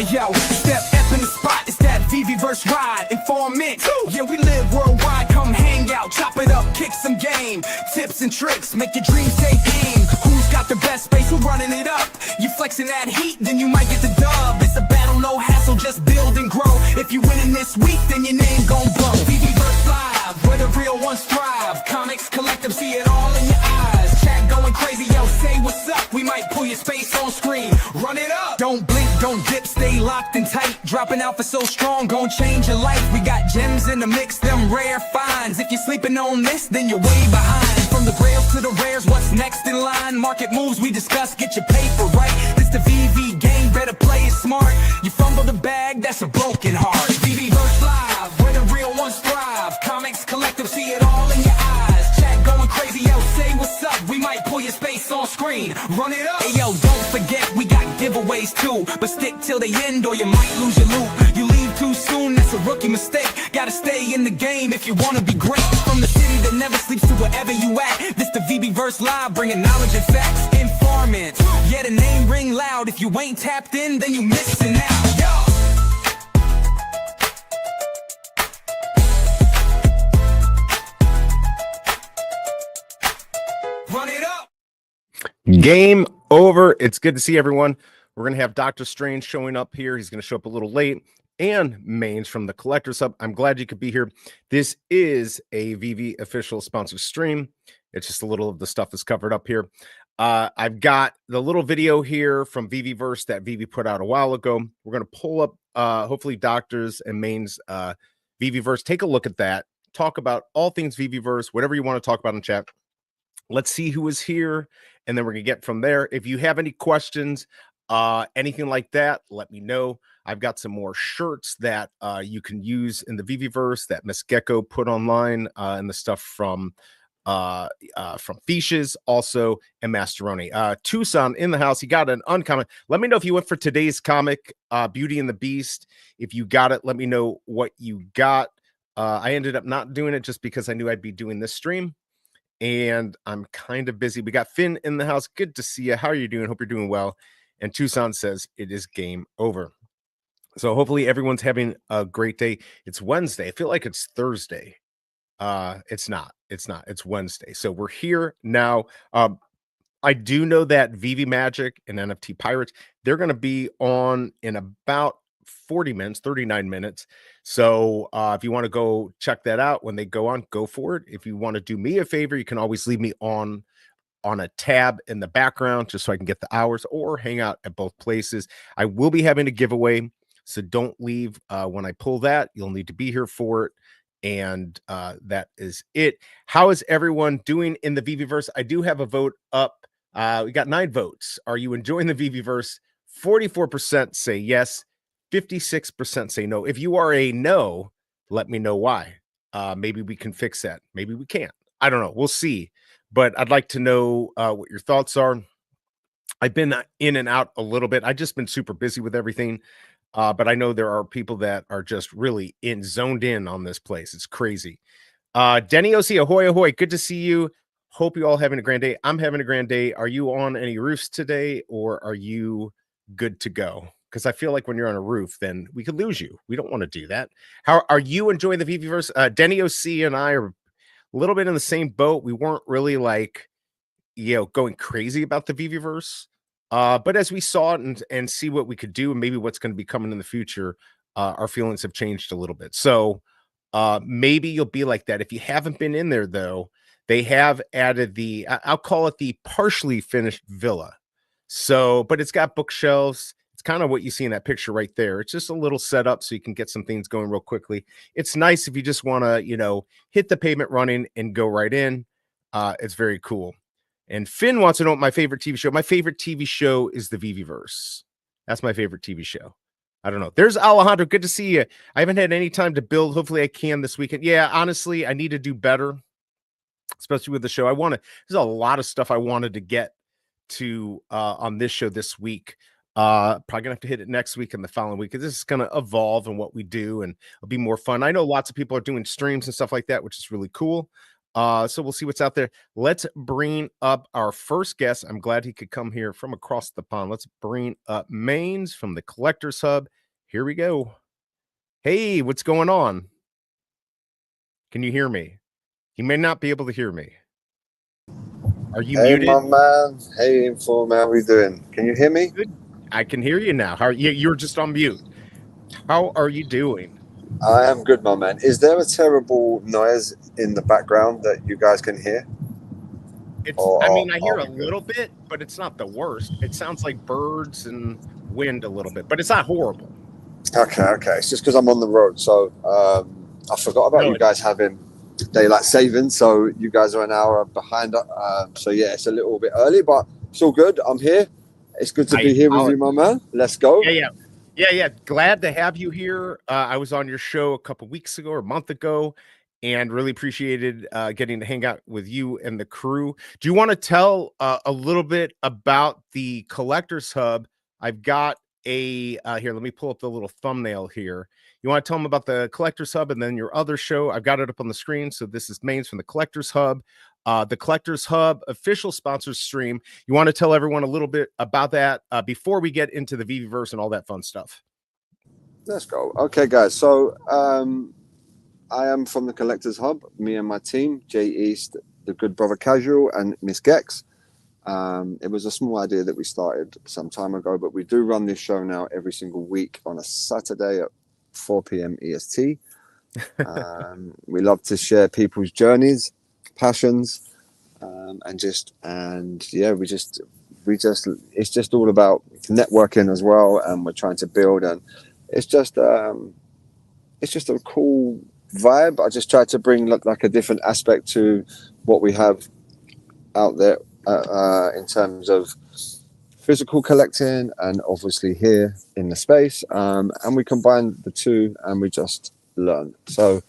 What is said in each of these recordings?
Hey yo, step up in the spot, it's that VeveVerse ride. InformMint, yeah, we live worldwide. Come hang out, chop it up, kick some game. Tips and tricks, make your dreams take aim. Who's got the best space, who's running it up? You flexing that heat, then you might get the dub. It's a battle, no hassle, just build and grow. If you winning this week, then your name gon' blow. VeveVerse live, where the real ones thrive. Comics, collective, see it all in your eyes. Chat going crazy, yo, say what's up. We might pull your space on screen, run it up. Don't blink, don't dip, stay locked and tight. Dropping out for so strong, gon' change your life. We got gems in the mix, them rare finds. If you're sleeping on this, then you're way behind. From the grails to the rares, what's next in line? Market moves we discuss, get your paper right. This the VV game, better play it smart. You fumble the bag, that's a broken heart. VeveVerse live, where the real ones thrive. Comics, collective, see it all in your eyes. Chat going crazy, yo, say what's up. We might pull your space on screen, run it up. Hey yo, don't forget we got giveaways too, but stick till the end or you might lose your loot. You leave too soon, that's a rookie mistake. Gotta stay in the game if you wanna be great. From the city that never sleeps to wherever you at, this the VeveVerse live, bringing knowledge and facts. InformMint, yeah, the name ring loud. If you ain't tapped in, then you missing out. Yo. Run it up. Game over. It's good to see everyone. We're going to have Dr. Strange showing up here. He's going to show up a little late. And Mains from the Collector's Hub. I'm glad you could be here. This is a Veve official sponsored stream. It's just a little of the stuff is covered up here. I've got the little video here from VeveVerse that Veve put out a while ago. We're going to pull up, hopefully, Doctors and Mains VeveVerse. Take a look at that. Talk about all things VeveVerse, whatever you want to talk about in chat. Let's see who is here, and then we're going to get from there. If you have any questions, anything like that, let me know. I've got some more shirts that you can use in the VeveVerse that Miss Gecko put online, and the stuff from Feeshes also, and Masteroni. Tucson in the house. He got an uncommon. Let me know if you went for today's comic, Beauty and the Beast. If you got it, let me know what you got. I ended up not doing it just because I knew I'd be doing this stream. And I'm kind of busy. We got Finn in the house. Good to see you. How are you doing? Hope you're doing well. And Tucson says it is game over. So hopefully everyone's having a great day. It's Wednesday. I feel like it's Thursday. It's not. It's Wednesday. So we're here now. I do know that Veve Magic and NFT Pirates, they're going to be on in about 40 minutes, 39 minutes. So if you want to go check that out when they go on, go for it. If you want to do me a favor, you can always leave me on a tab in the background just so I can get the hours, or hang out at both places. I will be having a giveaway, so don't leave when I pull that. You'll need to be here for it. And that is it. How is everyone doing in the VeveVerse? I do have a vote up. We got 9 votes. Are you enjoying the VeveVerse? 44% say yes. 56% say no. If you are a no, let me know why. Maybe we can fix that. Maybe we can't. I don't know. We'll see. But I'd like to know what your thoughts are. I've been in and out a little bit. I've just been super busy with everything. But I know there are people that are just really zoned in on this place. It's crazy. Denny OC, ahoy, ahoy. Good to see you. Hope you all having a grand day. I'm having a grand day. Are you on any roofs today, or are you good to go? Because I feel like when you're on a roof, then we could lose you. We don't want to do that. How are you enjoying the VeveVerse? Denny OC and I are a little bit in the same boat. We weren't really like, going crazy about the VeveVerse. But as we saw it and see what we could do, and maybe what's going to be coming in the future, our feelings have changed a little bit. So maybe you'll be like that. If you haven't been in there, though, they have added I'll call it the partially finished villa. So, but it's got bookshelves. It's kind of what you see in that picture right there. It's just a little setup so you can get some things going real quickly. It's nice if you just want to, hit the pavement running and go right in. It's very cool. And Finn wants to know what my favorite TV show. My favorite TV show is the VeveVerse. That's my favorite TV show. I don't know. There's Alejandro. Good to see you. I haven't had any time to build. Hopefully I can this weekend. Yeah, honestly, I need to do better, especially with the show. There's a lot of stuff I wanted to get to on this show this week. Probably gonna have to hit it next week and the following week, because this is gonna evolve in what we do, and it'll be more fun. I know lots of people are doing streams and stuff like that, which is really cool. So we'll see what's out there. Let's bring up our first guest. I'm glad he could come here from across the pond. Let's bring up Mains from the Collectors Hub. Here we go. Hey, what's going on? Can you hear me? He may not be able to hear me. Are you Hey, muted? my man. Hey, InformMint. How we doing? Can you hear me? Good. I can hear you now. How are you? You're just on mute. How are you doing? I am good, my man. Is there a terrible noise in the background that you guys can hear? I mean, I hear a little bit, but it's not the worst. It sounds like birds and wind a little bit, but it's not horrible. Okay. It's just because I'm on the road. So I forgot about you guys having daylight saving. So you guys are an hour behind. So yeah, it's a little bit early, but it's all good. I'm here. It's good to be here with you, my man. Let's go. Yeah. Glad to have you here. I was on your show a couple weeks ago or a month ago, and really appreciated getting to hang out with you and the crew. Do you want to tell a little bit about the Collectors Hub? I've got here, let me pull up the little thumbnail here. You want to tell them about the Collectors Hub and then your other show? I've got it up on the screen. So this is Mains from the Collectors Hub. The Collectors Hub official sponsors stream. You want to tell everyone a little bit about that before we get into the VeveVerse and all that fun stuff? Let's go. Okay, guys. So I am from the Collectors Hub. Me and my team, Jay East, the Good Brother Casual, and Miss Gex. It was a small idea that we started some time ago, but we do run this show now every single week on a Saturday at 4 p.m. EST. We love to share people's journeys, passions, it's just all about networking as well, and we're trying to build, and it's just a cool vibe. I just try to bring like a different aspect to what we have out there in terms of physical collecting and obviously here in the space, and we combine the two and we just learn. So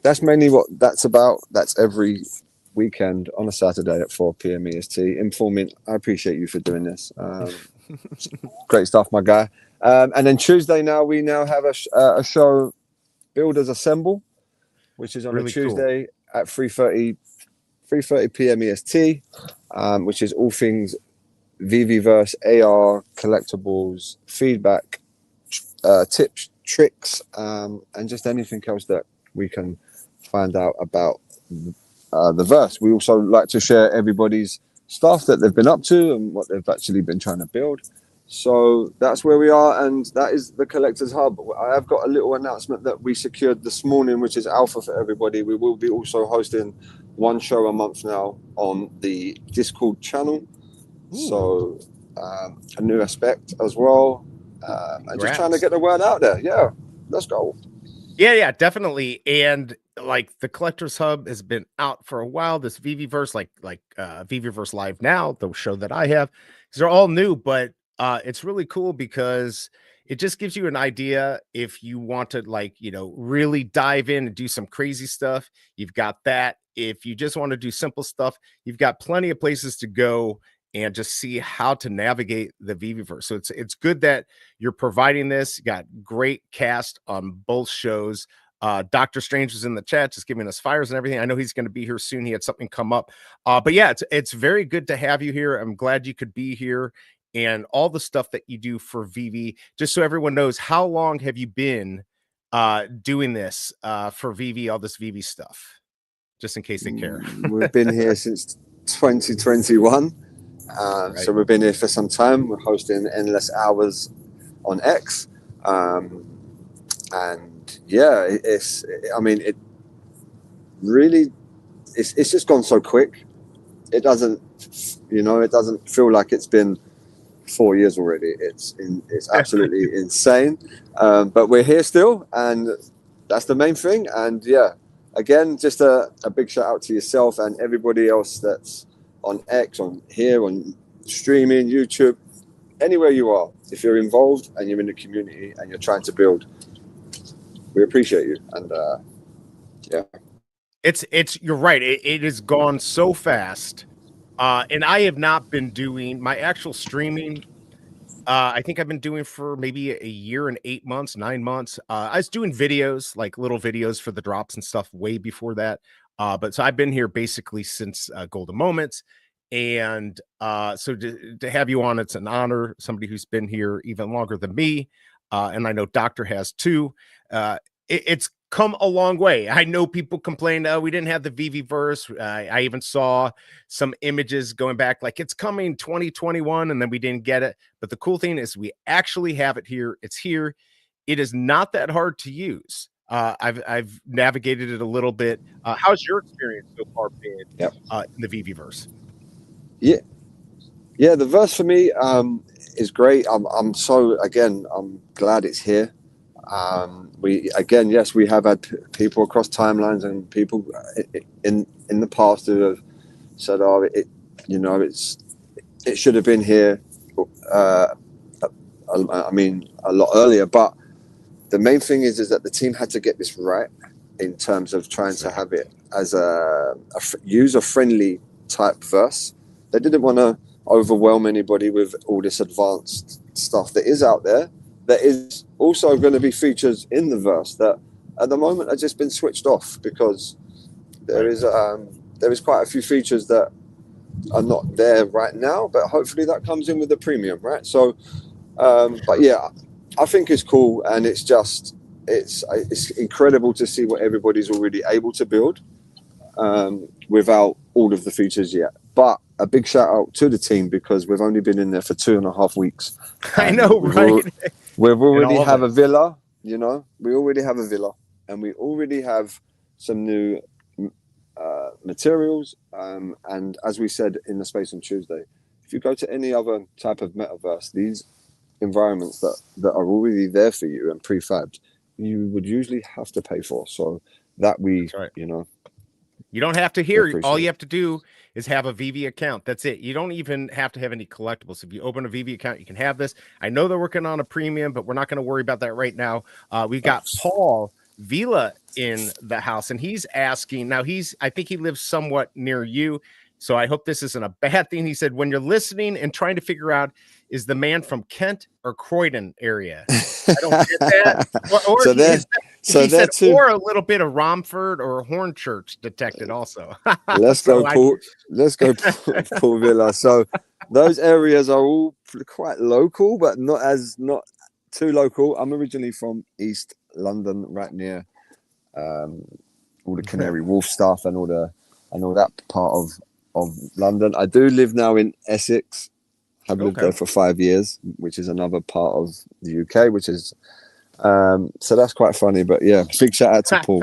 that's mainly what that's about. That's every weekend on a Saturday at 4 p.m. EST. InformMint, I appreciate you for doing this. Great stuff, my guy. And then Tuesday we now have a show, Builders Assemble, which is on really a Tuesday at 3:30 p.m. EST, which is all things VeveVerse, AR, collectibles, feedback, tips, tricks, and just anything else that we can find out about the verse. We also like to share everybody's stuff that they've been up to and what they've actually been trying to build. So that's where we are, and that is the Collectors Hub. I have got a little announcement that we secured this morning, which is alpha for everybody. We will be also hosting one show a month now on the Discord channel. Ooh. So a new aspect as well, and just trying to get the word out there. Yeah, let's go. Yeah, definitely. And like the Collectors Hub has been out for a while. This VeveVerse, like VeveVerse Live Now, the show that I have, because they're all new, but it's really cool because it just gives you an idea if you want to, like, really dive in and do some crazy stuff. You've got that. If you just want to do simple stuff, you've got plenty of places to go and just see how to navigate the VeveVerse. So it's good that you're providing this. You got great cast on both shows. Dr. Strange was in the chat just giving us fires and everything. I know he's going to be here soon. He had something come up. But yeah, it's very good to have you here. I'm glad you could be here, and all the stuff that you do for Veve. Just so everyone knows, how long have you been doing this for Veve, all this Veve stuff? Just in case they care. We've been here since 2021. Right. So we've been here for some time. We're hosting endless hours on X. And yeah, it's just gone so quick. It doesn't feel like it's been 4 years already. It's absolutely insane. But we're here still, and that's the main thing. And yeah, again, just a big shout out to yourself and everybody else that's on X, on here, on streaming, YouTube, anywhere you are. If you're involved and you're in the community and you're trying to build, we appreciate you. And yeah, you're right. It has gone so fast. And I have not been doing my actual streaming. I think I've been doing for maybe a year and 8 months, 9 months. I was doing videos, like little videos for the drops and stuff way before that. But so I've been here basically since Golden Moments. And so to have you on, it's an honor. Somebody who's been here even longer than me. And I know Doctor has too. It's come a long way. I know people complained, oh, we didn't have the VeveVerse. I even saw some images going back like it's coming 2021 and then we didn't get it. But the cool thing is we actually have it here. It's here. It is not that hard to use. I've navigated it a little bit. How's your experience so far been in the VeveVerse? Yeah, the verse for me is great. I'm glad it's here. We have had people across timelines and people in the past who have said, "Oh, it should have been here." I mean, a lot earlier. But the main thing is that the team had to get this right in terms of trying to have it as a user-friendly type verse. They didn't want to overwhelm anybody with all this advanced stuff that is out there. There is also going to be features in the verse that at the moment have just been switched off because there is quite a few features that are not there right now, but hopefully that comes in with the premium, right? So, but yeah, I think it's cool, and it's incredible to see what everybody's already able to build without all of the features yet. But a big shout out to the team because we've only been in there for 2.5 weeks. I know, right? We've already have a villa, we already have a villa, and we already have some new materials. And as we said in the space on Tuesday, if you go to any other type of metaverse, these environments that are already there for you and prefabbed, you would usually have to pay for. So that you don't have to hear. All you have to do is have a Veve account. That's it. You don't even have to have any collectibles. If you open a Veve account, you can have this. I know they're working on a premium, but we're not going to worry about that right now. We've got Paul Vila in the house, and he's asking. Now, I think he lives somewhat near you, so I hope this isn't a bad thing. He said, when you're listening and trying to figure out, is the man from Kent or Croydon area? I don't get that. Or a little bit of Romford or Hornchurch detected also. Let's go, Paul Villa. So those areas are all quite local, but not too local. I'm originally from East London, right near all the Canary Wharf stuff and all that part of London. I do live now in Essex. I've lived there for 5 years, which is another part of the UK, which is so that's quite funny. But yeah, big shout out to Paul.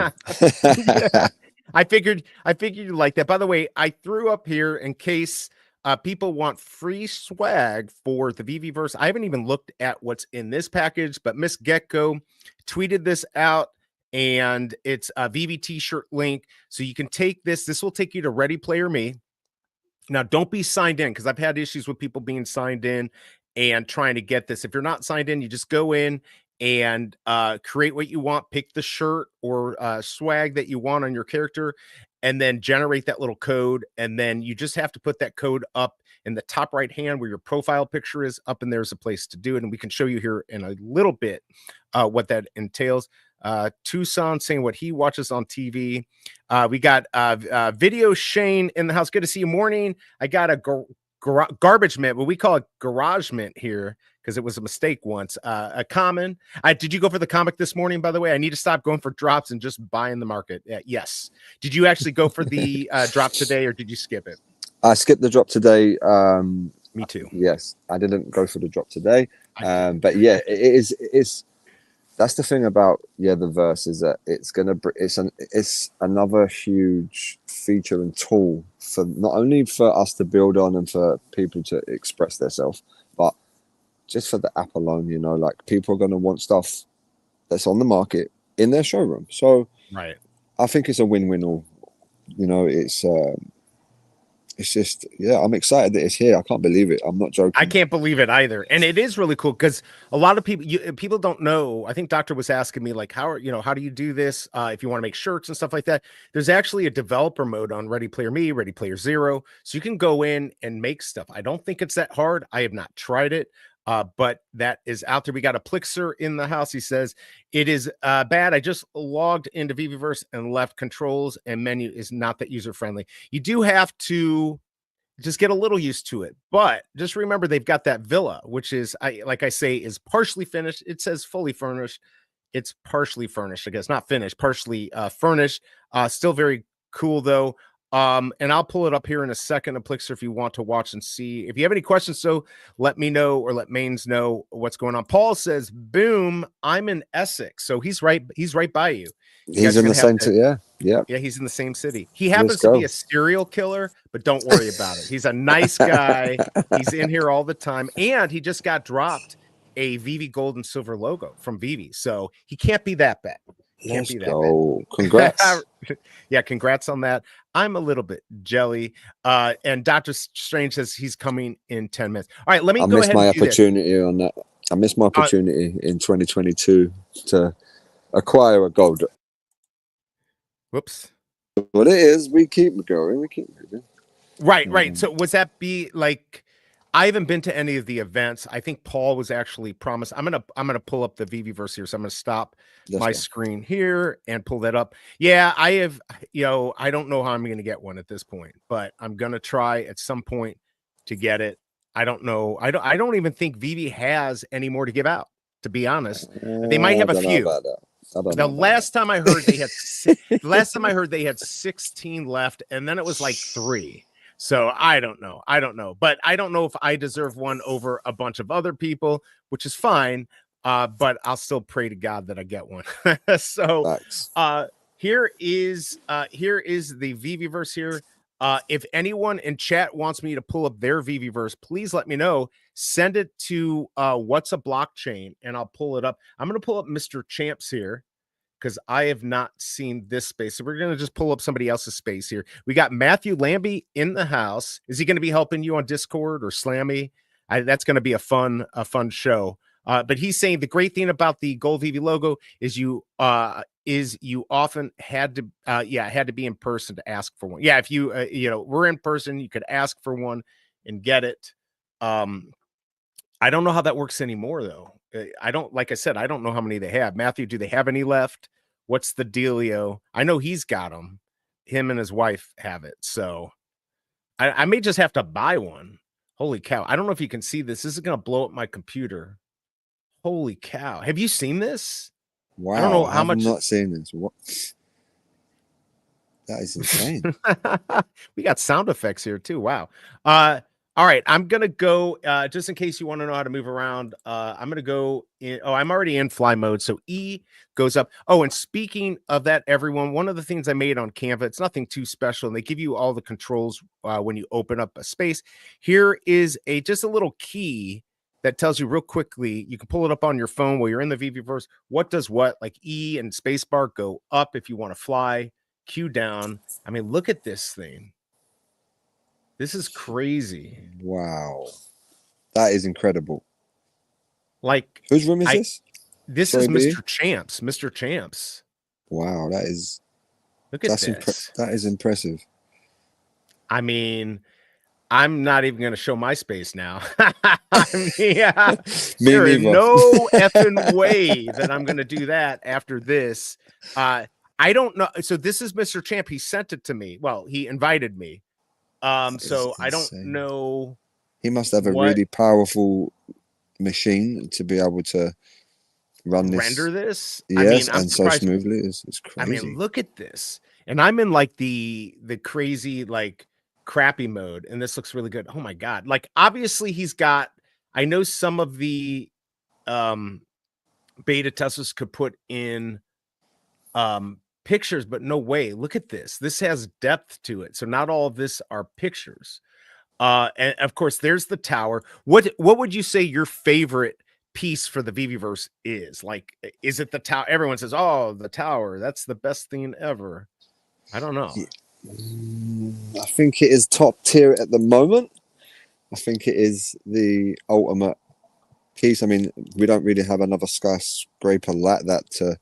Yeah. I figured you like that. By the way, I threw up here in case people want free swag for the VeveVerse. I haven't even looked at what's in this package, but Miss Gecko tweeted this out, and it's a Veve t-shirt link. So you can take this. This will take you to Ready Player Me. Now, don't be signed in because I've had issues with people being signed in and trying to get this. If you're not signed in, you just go in and create what you want, pick the shirt or swag that you want on your character, and then generate that little code. And then you just have to put that code up in the top right hand where your profile picture is. Up and there's a place to do it. And we can show you here in a little bit what that entails. Tucson saying what he watches on TV. We got Video Shane in the house. Good to see you. Morning. I got a garbage mint, but we call it garage mint here because it was a mistake once. A common. Did you go for the comic this morning, by the way? I need to stop going for drops and just buy in the market. Yes. Did you actually go for the drop today, or did you skip it? I skipped the drop today. Me too. Yes, I didn't go for the drop today. But yeah, it's that's the thing about the verse is that it's another huge feature and tool for not only for us to build on and for people to express themselves, but just for the app alone. Like people are going to want stuff that's on the market in their showroom. So right, I think it's a win-win all. It's just, I'm excited that it's here. I can't believe it. I'm not joking. I can't believe it either. And it is really cool because a lot of people don't know. I think Doctor was asking me like, how do you do this? If you want to make shirts and stuff like that, there's actually a developer mode on Ready Player Me, Ready Player Zero. So you can go in and make stuff. I don't think it's that hard. I have not tried it. But that is out there. We got a Plixer in the house. He says it is bad. I just logged into VeveVerse and left controls and menu is not that user friendly. You do have to just get a little used to it, but just remember they've got that villa, which is, like I say, is partially finished. It says fully furnished. It's partially furnished. I guess not finished, partially furnished. Still very cool though. And I'll pull it up here in a second, Plixer, if you want to watch and see. If you have any questions, so let me know or let Mains know what's going on. Paul says, "Boom, I'm in Essex." So he's right by you. He's in the same city, yeah. Yeah, he's in the same city. He happens to be a serial killer, but don't worry about it. He's a nice guy. He's in here all the time. And he just got dropped a Veve gold and silver logo from Veve. So he can't be that bad. Let's go. Congrats. Yeah, congrats on that. I'm a little bit jelly. And Dr. Strange says he's coming in 10 minutes. All right, let me go ahead. I missed my opportunity on that. I missed my opportunity in 2022 to acquire a gold. Whoops. What it is, we keep going. We keep moving. Right. So was that be like, I haven't been to any of the events. I think Paul was actually promised. I'm gonna pull up the VeveVerse here. So I'm gonna stop my screen here and pull that up. Yeah, I have, I don't know how I'm gonna get one at this point, but I'm gonna try at some point to get it. I don't know. I don't even think Veve has any more to give out, to be honest. They might have a few. The last time I heard they had 16 left, and then it was like 3. So I don't know. But I don't know if I deserve one over a bunch of other people, which is fine. But I'll still pray to God that I get one. So here is the VeveVerse here. If anyone in chat wants me to pull up their VeveVerse, please let me know. Send it to what's a blockchain, and I'll pull it up. I'm going to pull up Mr. Champs here because I have not seen this space. So we're going to just pull up somebody else's space here. We got Matthew Lambie in the house. Is he going to be helping you on Discord or Slammy? That's going to be a fun show. But he's saying the great thing about the Gold Veve logo is you often had to be in person to ask for one. Yeah, if you were in person, you could ask for one and get it. I don't know how that works anymore though. Like I said, I don't know how many they have. Matthew, do they have any left? What's the dealio? I know he's got them. Him and his wife have it. So I may just have to buy one. Holy cow. I don't know if you can see this. This is going to blow up my computer. Holy cow. Have you seen this? Wow. I don't know how much. I'm not seeing this. What? That is insane. We got sound effects here too. Wow. All right. I'm going to go, just in case you want to know how to move around. I'm going to go in. Oh, I'm already in fly mode. So E goes up. Oh, and speaking of that, everyone, one of the things I made on Canva, it's nothing too special. And they give you all the controls when you open up a space. Here is just a little key that tells you real quickly. You can pull it up on your phone while you're in the VeveVerse. What does what? Like E and spacebar go up if you want to fly, Q down. I mean, look at this thing. This is crazy. Wow. That is incredible. Like, whose room is this? This is Mr. Champs. Mr. Champs. Wow, that is. Look at this. That is impressive. I mean, I'm not even going to show my space now. I mean, yeah, there is no effing way that I'm going to do that after this. I don't know. So this is Mr. Champ. He sent it to me. Well, he invited me. So I don't know. He must have a really powerful machine to be able to render this. Yes, I mean, and so smoothly. It's crazy. I mean, look at this. And I'm in like the crazy, like, crappy mode, and this looks really good. Oh my God. Like, obviously he's got, I know some of the beta testers could put in pictures, but no way. Look at this. This has depth to it. So not all of this are pictures. And of course there's the tower. What would you say your favorite piece for the VeveVerse is? Like, is it the tower? Everyone says, oh, the tower, that's the best thing ever. I don't know. I think it is top tier at the moment. I think it is the ultimate piece. I mean, we don't really have another skyscraper like that to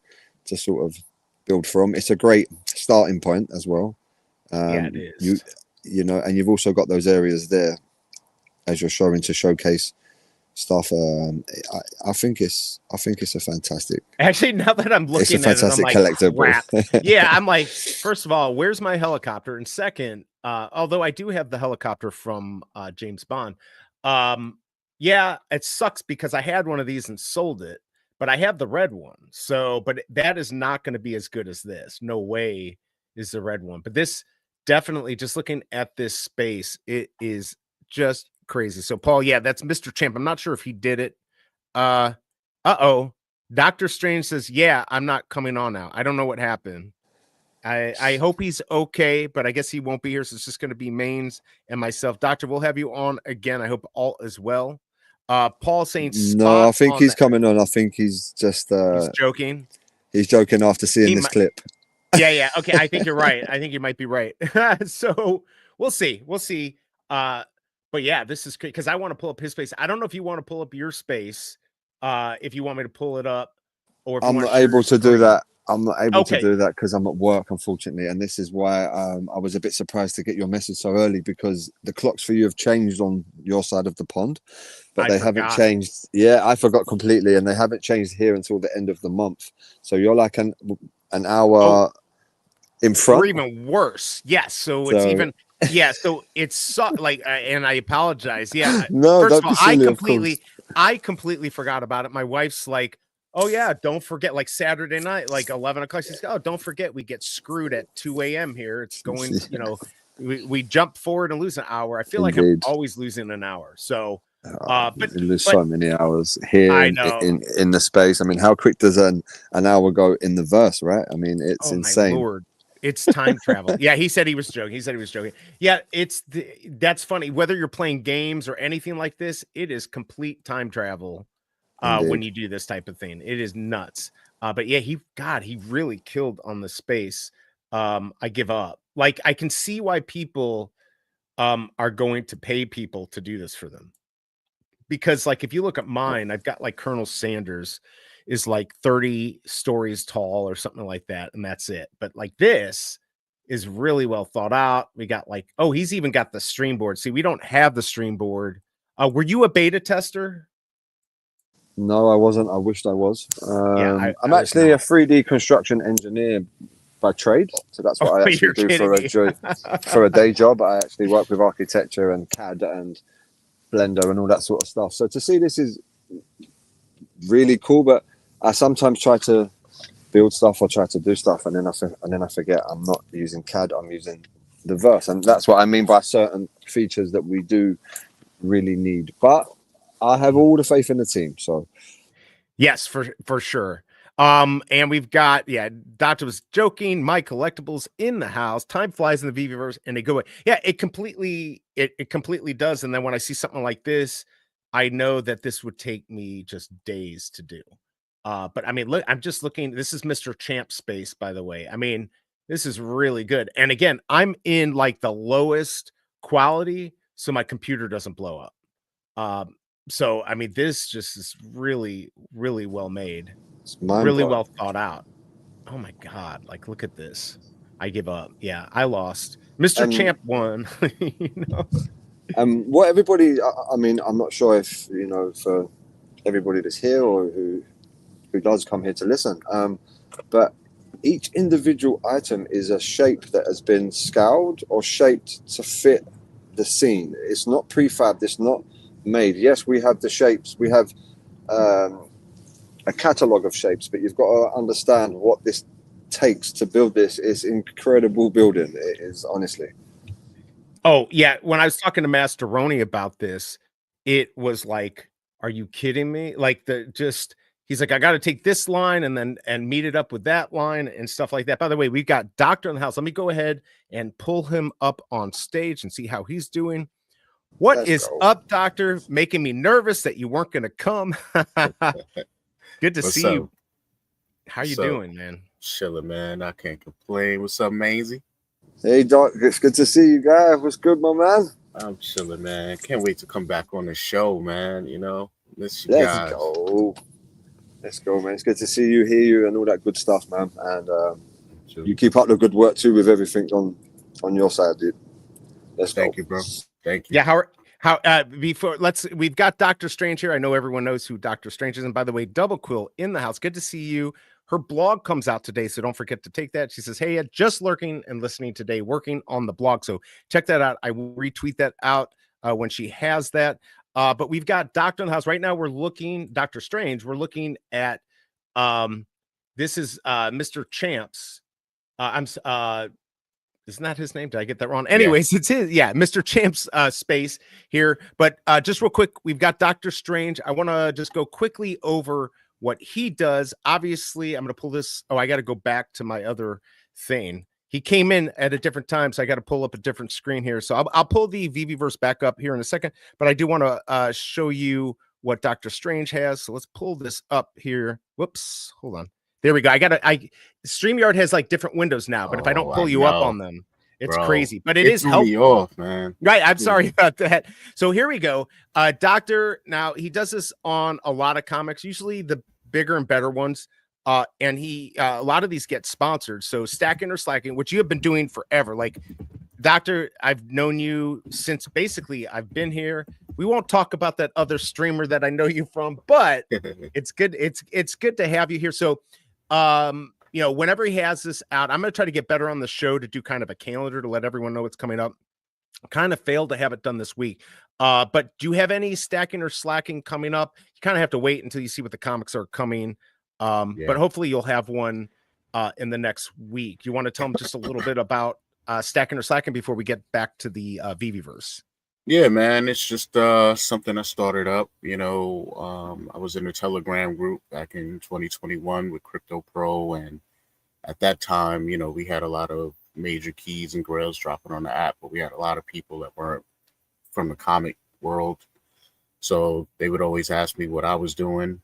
sort of build from. It's a great starting point as well. Yeah, it is. You know, and you've also got those areas there as you're showing to showcase stuff. I think it's a fantastic. Actually, now that I'm looking at it, I'm like, crap. Yeah, I'm like, first of all, where's my helicopter? And second, although I do have the helicopter from James Bond, yeah, it sucks because I had one of these and sold it, but I have the red one. So, but that is not going to be as good as this. No way is the red one. But this definitely, just looking at this space, it is just crazy. So, Paul, yeah, that's Mr. Champ. I'm not sure if he did it. Uh-oh. Dr. Strange says, yeah, I'm not coming on now. I don't know what happened. I hope he's okay, but I guess he won't be here. So it's just going to be Mains and myself. Doctor, we'll have you on again. I hope all is well. Paul saying no, I think he's coming on. I think he's just he's joking. He's joking after seeing this clip. Yeah. Okay. I think you're right. I think you might be right. So we'll see. But yeah, this is great because I want to pull up his space. I don't know if you want to pull up your space. If you want me to pull it up, or if I'm not able to do that. I'm not able to do that because I'm at work, unfortunately, and this is why I was a bit surprised to get your message so early because the clocks for you have changed on your side of the pond, but they haven't changed. Yeah, I forgot completely, and they haven't changed here until the end of the month. So you're like an hour in front, or even worse. Yes, so it's even. Yeah, so it's like, and I apologize. Yeah, no, first of all, I completely forgot about it. My wife's like, oh yeah, don't forget, like Saturday night, like 11 o'clock. She's like, oh, don't forget, we get screwed at 2 a.m. here. It's going, you know, we jump forward and lose an hour. I feel like I'm always losing an hour. So, but you lose so many hours here I know. in the space. I mean, how quick does an hour go in the verse, right? I mean, it's insane. My Lord. It's time travel. Yeah, he said he was joking. Yeah, that's funny. Whether you're playing games or anything like this, it is complete time travel when you do this type of thing. It is nuts. But yeah, he really killed on the space. I give up. Like, I can see why people are going to pay people to do this for them. Because, like, if you look at mine, I've got like Colonel Sanders is like 30 stories tall or something like that, and that's it. But like, this is really well thought out. We got like, oh, he's even got the stream board. See, we don't have the stream board. Were you a beta tester? No, I wasn't. I wished I was. I'm actually a 3D construction engineer by trade, so that's what I actually do for a day job. I actually work with architecture and CAD and Blender and all that sort of stuff. So to see this is really cool, but I sometimes try to build stuff or try to do stuff, and then I forget I'm not using CAD. I'm using the verse, and that's what I mean by certain features that we do really need. But I have all the faith in the team. So yes, for sure. And we've got, Doctor was joking. My collectibles in the house. Time flies in the VeveVerse, and they go away. Yeah, it completely does. And then when I see something like this, I know that this would take me just days to do. But I mean, look, I'm just looking. This is Mr. Champ space, by the way. I mean, this is really good. And again, I'm in like the lowest quality, so my computer doesn't blow up. So I mean, this just is really, really well made. Really well thought out. Oh my God. Like, look at this. I give up. Yeah, I lost. Mr. Champ won. You know? What everybody, I mean, I'm not sure if, you know, for everybody that's here or who does come here to listen, but each individual item is a shape that has been scaled or shaped to fit the scene. It's not prefab. It's not made. Yes, we have the shapes. We have a catalog of shapes, but you've got to understand what this takes to build this. It's incredible building. It is, honestly. Oh yeah, when I was talking to Master Roni about this, it was like, are you kidding me? Like, he's like, I got to take this line and meet it up with that line and stuff like that. By the way, we've got Doctor in the house. Let me go ahead and pull him up on stage and see how he's doing. What is up, Doctor? Making me nervous that you weren't going to come. Good to see you. How you doing, man? Chilling, man. I can't complain. What's up, Mainsy? Hey, Doc. It's good to see you guys. What's good, my man? I'm chilling, man. Can't wait to come back on the show, man. You know, miss you guys. Let's go, man. It's good to see you, hear you, and all that good stuff, man. And you keep up the good work too with everything on your side, dude. Thank you, bro. Thank you. Yeah, How before we've got Dr. Strange here. I know everyone knows who Dr. Strange is. And by the way, Double Quill in the house. Good to see you. Her blog comes out today, so don't forget to take that. She says, "Hey, just lurking and listening today, working on the blog." So check that out. I will retweet that out when she has that. But we've got Doctor in the house right now. We're looking, Dr. Strange. We're looking at this is Mr. Champs. Isn't that his name? Did I get that wrong? Anyways, it's his, Mr. Champ's space here. But just real quick, we've got Dr. Strange. I want to just go quickly over what he does. Obviously, I'm going to pull this. Oh, I got to go back to my other thing. He came in at a different time, so I got to pull up a different screen here. So I'll pull the VeveVerse back up here in a second. But I do want to show you what Dr. Strange has. So let's pull this up here. Whoops, hold on. There we go. StreamYard has like different windows now, but if I don't pull you up on them, it's crazy. But it is helpful. Me off, man. Right. I'm sorry about that. So here we go. Doctor, now he does this on a lot of comics, usually the bigger and better ones. And he a lot of these get sponsored. So stacking or slacking, which you have been doing forever. Like Doctor, I've known you since basically I've been here. We won't talk about that other streamer that I know you from, but it's good. It's good to have you here. So whenever he has this out, I'm going to try to get better on the show to do kind of a calendar to let everyone know what's coming up. Kind of failed to have it done this week. But do you have any stacking or slacking coming up? You kind of have to wait until you see what the comics are coming. But hopefully you'll have one in the next week. You want to tell them just a little bit about stacking or slacking before we get back to the VeveVerse? Yeah, man, it's just something I started up. I was in a Telegram group back in 2021 with Crypto Pro, and at that time, we had a lot of major keys and grails dropping on the app, but we had a lot of people that weren't from the comic world. So they would always ask me what I was doing,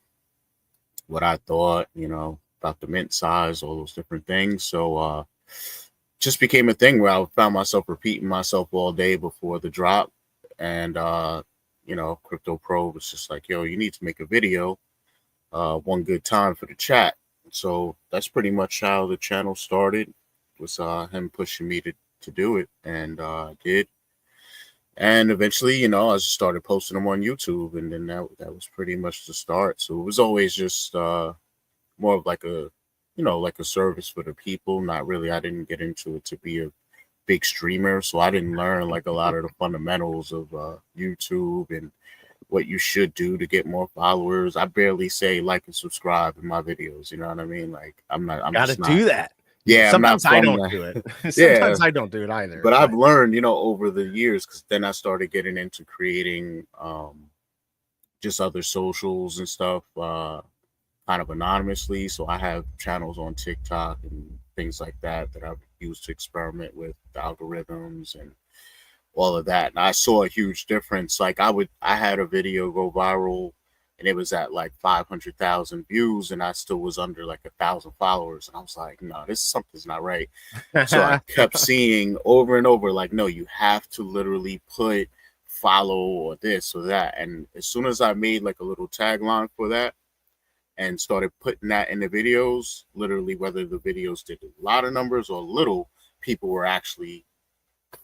what I thought, about the mint size, all those different things. So just became a thing where I found myself repeating myself all day before the drop. And, Crypto Pro was just like, yo, you need to make a video, one good time for the chat. So that's pretty much how the channel started, was him pushing me to do it. And I did. And eventually, I just started posting them on YouTube. And then that was pretty much the start. So it was always just more of like a service for the people. Not really. I didn't get into it to be a big streamer, so I didn't learn like a lot of the fundamentals of YouTube and what you should do to get more followers. I barely say like and subscribe in my videos, you know what I mean? Like I'm gotta do that. Yeah, sometimes I don't do it. Sometimes I don't do it either. But I've learned, over the years, because then I started getting into creating just other socials and stuff, kind of anonymously. So I have channels on TikTok and things like that I've used to experiment with the algorithms and all of that. And I saw a huge difference. Like I had a video go viral and it was at like 500,000 views and I still was under like 1,000 followers. And I was like, no, something's not right. So I kept seeing over and over, like, no, you have to literally put follow or this or that. And as soon as I made like a little tagline for that, and started putting that in the videos, literally whether the videos did a lot of numbers or little, people were actually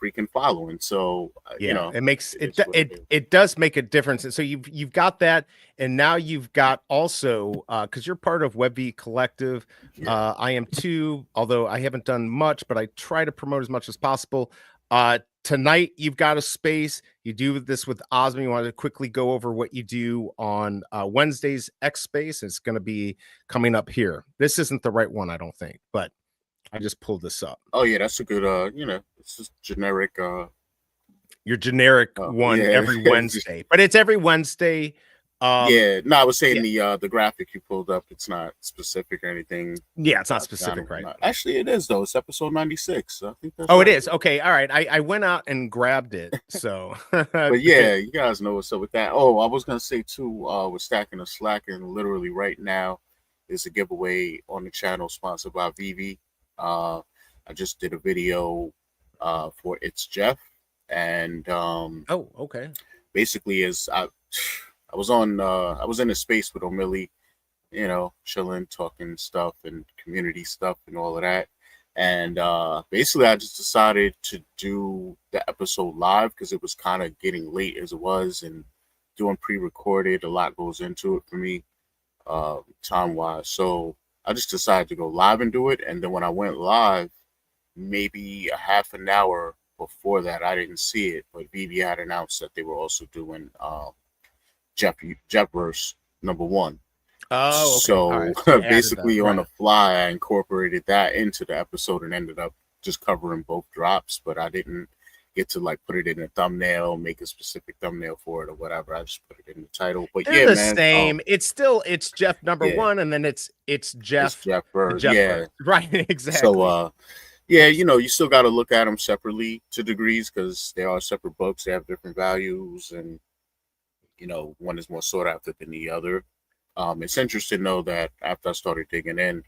freaking following. So it makes it does make a difference. And so you've got that, and now you've got also because you're part of WebV Collective. I am too, although I haven't done much, but I try to promote as much as possible. Tonight you've got a space. You do this with Osmo. You want to quickly go over what you do on Wednesday's X Space. It's going to be coming up here. This isn't the right one, I don't think, but I just pulled this up. Oh yeah, that's a good. It's just generic. Your generic one every Wednesday, but it's every Wednesday. I was saying the graphic you pulled up, it's not specific or anything. Yeah, it's not specific, right? Actually, it is though. It's episode 96. I think that's it is. Okay, all right. I went out and grabbed it. So, but yeah, you guys know what's up with that. Oh, I was gonna say too, with stacking or slacking, literally right now is a giveaway on the channel sponsored by Veve. I just did a video for It's Jeff, and okay. Basically, I was in a space with O'Milly, chilling, talking stuff and community stuff and all of that. And basically, I just decided to do the episode live because it was kind of getting late as it was, and doing pre-recorded, a lot goes into it for me, time-wise. So I just decided to go live and do it. And then when I went live, maybe a half an hour before that, I didn't see it, but Veve had announced that they were also doing VeveVerse #1. Oh, okay. So All right. So you added basically, that. on Right. the fly, I incorporated that into the episode and ended up just covering both drops. But I didn't get to like put it in a thumbnail, make a specific thumbnail for it or whatever. I just put it in the title. But They're yeah, the man, same. It's Jeff yeah, #1, and then it's it's Jeff VeveVerse. Jeff Yeah. Right. So Exactly. yeah, you know, you still got to look at them separately to degrees because they are separate books. They have different values, and you know, one is more sought after than the other. It's interesting to know that after I started digging in,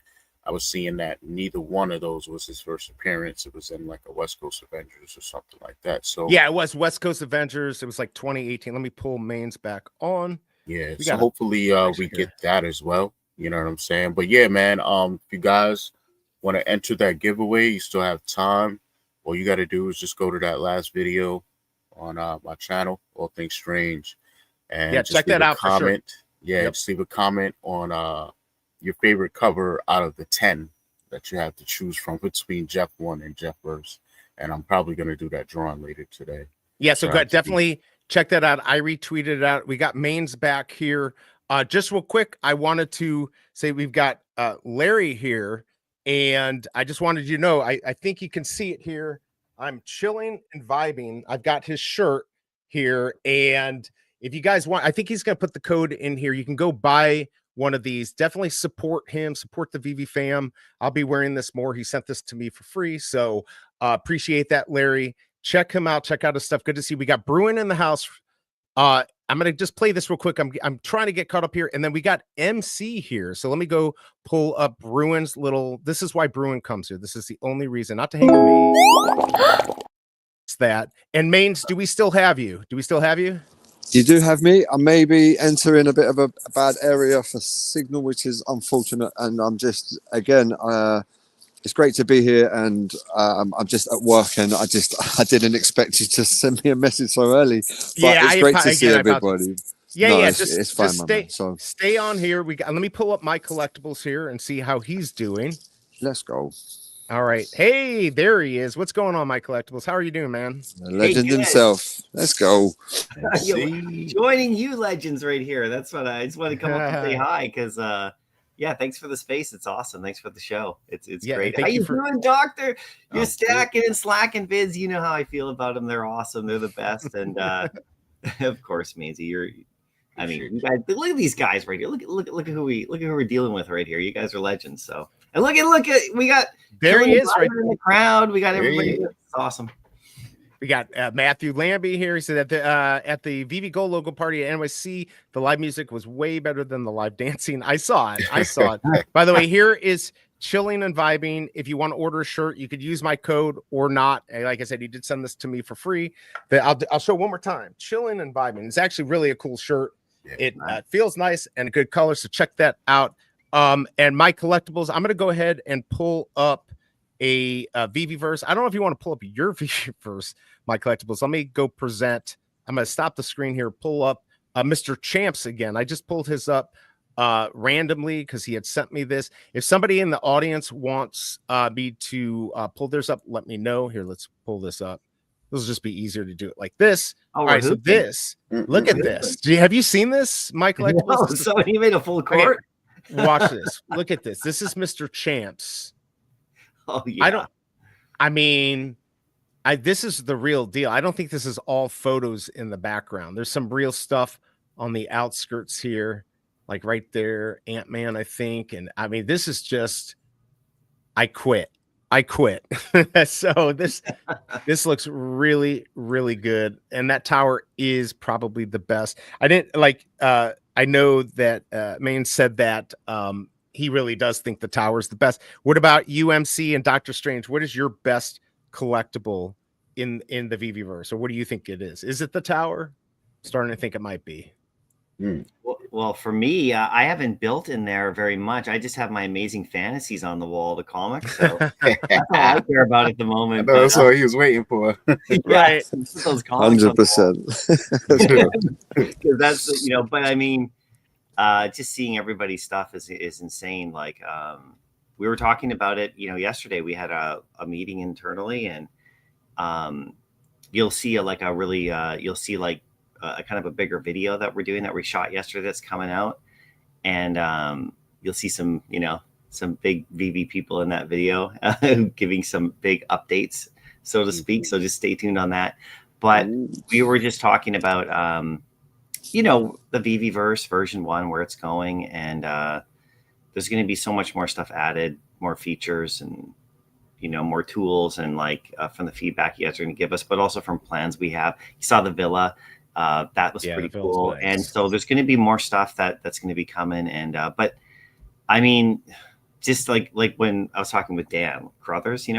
I was seeing that neither one of those was his first appearance. It was in like a West Coast Avengers or something like that. So Yeah, it was West Coast Avengers. It was like 2018. Let me pull mains back on. yeah, We so got a hopefully we picture get here. that as well. You know what I'm saying? But yeah, man, if you guys want to enter that giveaway, you still have time. All you got to do is just go to that last video on my channel, All Things Strange, and Yeah, just check leave that a out for sure. comment. Yeah, Yep. just leave a comment on your favorite cover out of the 10 that you have to choose from between Jeff 1 and VeveVerse. And I'm probably going to do that drawing later today. Yeah, so So I have to be definitely check that out. I retweeted it out. We got mains back here. Just real quick, I wanted to say we've got Larry here, and I just wanted you to know, I think you can see it here. I'm chilling and vibing. I've got his shirt here, and if you guys want, I think he's going to put the code in here. You can go buy one of these. Definitely support him, support the Veve fam. I'll be wearing this more. He sent this to me for free, so appreciate that, Larry. Check him out. Check out his stuff. Good to see. We got Bruin in the house. I'm gonna just play this real quick. I'm trying to get caught up here, and then we got MC here. So let me go pull up Bruin's little. This is why Bruin comes here. This is the only reason, not to hang with me. It's that. And Mains, do we still have you? Do we still have you? You do have me. I may be entering a bit of a bad area for signal, which is unfortunate. And I'm just, again, it's great to be here. And I'm just at work, and I didn't expect you to send me a message so early. But Yeah, it's great to see everybody. Yeah, No, yeah. it's fine, Just my stay, man. So stay on here. Let me pull up my collectibles here and see how he's doing. let's go. All right. Hey, there he is. What's going on, my collectibles? How are you doing, man? The legend good. himself. Let's go. Yo, joining you legends right here. That's what I just want to come up and say hi because yeah, thanks for the space. It's awesome. Thanks for the show. It's Yeah, great. thank How you you for- doing, Doctor? You're Oh, stacking and slacking vids. You know how I feel about them. They're awesome. They're the best. And of course, Maisie, I mean, you guys, look at these guys right here. Look at who we're dealing with right here. You guys are legends. So, and look at we got There he is, right in the crowd. We got There he everybody. is. It's awesome. We got Matthew Lambie here. He said at the Veve Go logo party at NYC, the live music was way better than the live dancing. I saw it. By the way, here is chilling and vibing. If you want to order a shirt, you could use my code or not. And like I said, he did send this to me for free. I'll show one more time. Chilling and vibing. It's actually really a cool shirt. Yeah, It feels nice and a good color. So check that out. And my collectibles, I'm going to go ahead and pull up a VeveVerse. I don't know if you want to pull up your VeveVerse, my collectibles. Let me go present. I'm going to stop the screen here, pull up Mr. Champs again. I just pulled his up randomly because he had sent me this. If somebody in the audience wants me to pull theirs up, let me know. Here, let's pull this up. This will just be easier to do it like this. All right, so this, look at this. Have you seen this, my collectibles? No, so he made a full court. Okay, watch this. Look at this. This is Mr. Champs. Oh yeah. This is the real deal. I don't think this is all photos in the background. There's some real stuff on the outskirts here, like right there, Ant-Man, I think. And I mean, this is just, I quit. So this looks really, really good. And that tower is probably the best. I know that Maine said that he really does think the tower is the best. What about UMC and Doctor Strange? What is your best collectible in the VeveVerse, or what do you think it is? Is it the tower? I'm starting to think it might be. Well, Well, for me, I haven't built in there very much. I just have my amazing fantasies on the wall, the comics. So that's all I care about at the I moment. know that's what he was waiting for. Right. Those comics on the wall. 100%. Because that's but I mean, just seeing everybody's stuff is insane. Like we were talking about it, yesterday. We had a meeting internally, and you'll see a kind of a bigger video that we're doing that we shot yesterday that's coming out, and you'll see some big Veve people in that video giving some big updates, so to speak. So just stay tuned on that. But we were just talking about the VeveVerse version 1, where it's going, and there's going to be so much more stuff added, more features, and more tools, and from the feedback you guys are going to give us, but also from plans we have. You saw the villa. That was pretty cool. Nice. And so there's going to be more stuff that's going to be coming. And but I mean, just like when I was talking with Dan Crothers,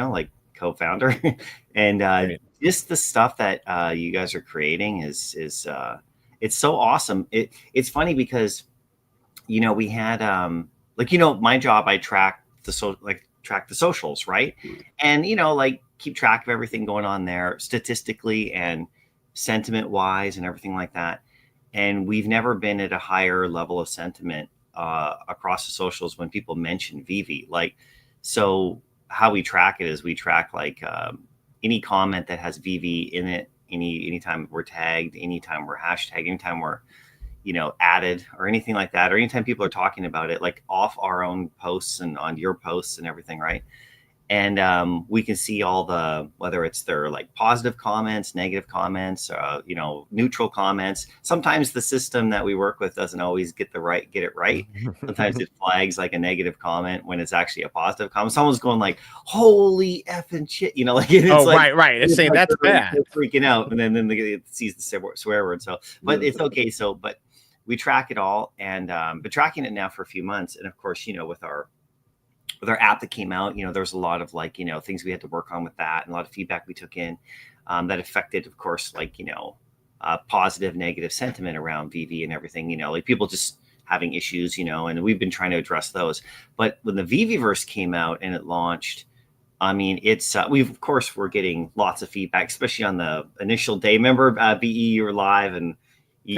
co-founder, and right. Just the stuff that you guys are creating is it's so awesome. It's funny because we had my job, I track the socials, right? And keep track of everything going on there statistically and sentiment wise and everything like that. And we've never been at a higher level of sentiment across the socials when people mention Veve. So how we track it is we track any comment that has Veve in it, anytime we're tagged, anytime we're hashtagged, anytime we're added or anything like that, or anytime people are talking about it, off our own posts and on your posts and everything, right? And we can see all whether it's their positive comments, negative comments, neutral comments. Sometimes the system that we work with doesn't always get it right. Sometimes it flags a negative comment when it's actually a positive comment. Someone's going holy effing shit, it's right. It's saying that's bad. They're freaking out, and then it sees the swear word. So, but it's okay. So, but we track it all, and been tracking it now for a few months. And of course, with our app that came out, there's a lot of things we had to work on with that, and a lot of feedback we took in that affected, of course, positive, negative sentiment around Veve and everything, people just having issues, and we've been trying to address those. But when the VeveVerse came out and it launched, I mean, it's we're getting lots of feedback, especially on the initial day. Remember, BE, you were live, and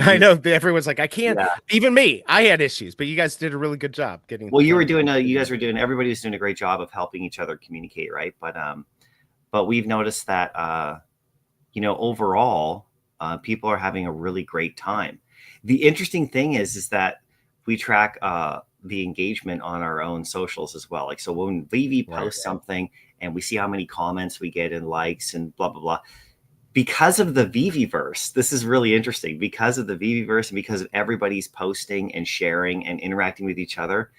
I know everyone's I can't. Yeah. Even me, I had issues, but you guys did a really good job getting. Well, everybody was doing a great job of helping each other communicate, right? But we've noticed that overall, people are having a really great time. The interesting thing is that we track the engagement on our own socials as well. So when Veve posts something and we see how many comments we get and likes and blah blah blah. Because of the VeveVerse, this is really interesting. Because of the VeveVerse and because of everybody's posting and sharing and interacting with each other,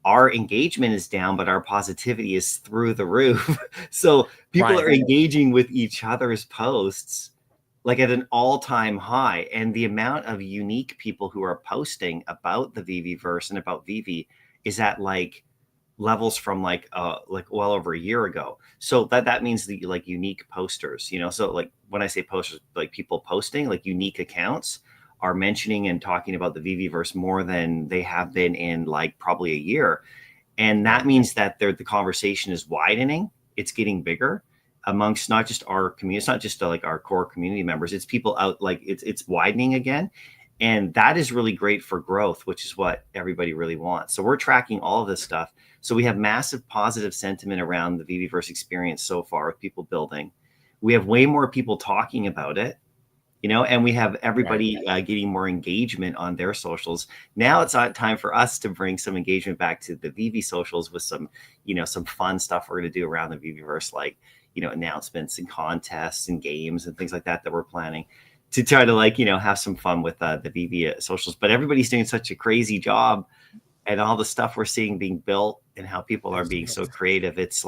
our engagement is down, but our positivity is through the roof. So people are engaging with each other's posts at an all-time high. And the amount of unique people who are posting about the VeveVerse and about Veve is at levels from well over a year ago. So that means the unique posters, so when I say posters, people posting, unique accounts are mentioning and talking about the VeveVerse more than they have been in probably a year. And that means that the conversation is widening. It's getting bigger amongst not just our community. It's not just our core community members. It's people out, it's widening again. And that is really great for growth, which is what everybody really wants. So we're tracking all of this stuff. So we have massive positive sentiment around the VeveVerse experience so far with people building. We have way more people talking about it, and we have everybody getting more engagement on their socials. Now it's time for us to bring some engagement back to the Veve socials with some, some fun stuff we're going to do around the VeveVerse, announcements and contests and games and things like that we're planning to try to have some fun with the Veve socials. But everybody's doing such a crazy job, and all the stuff we're seeing being built and how people are being so creative. It's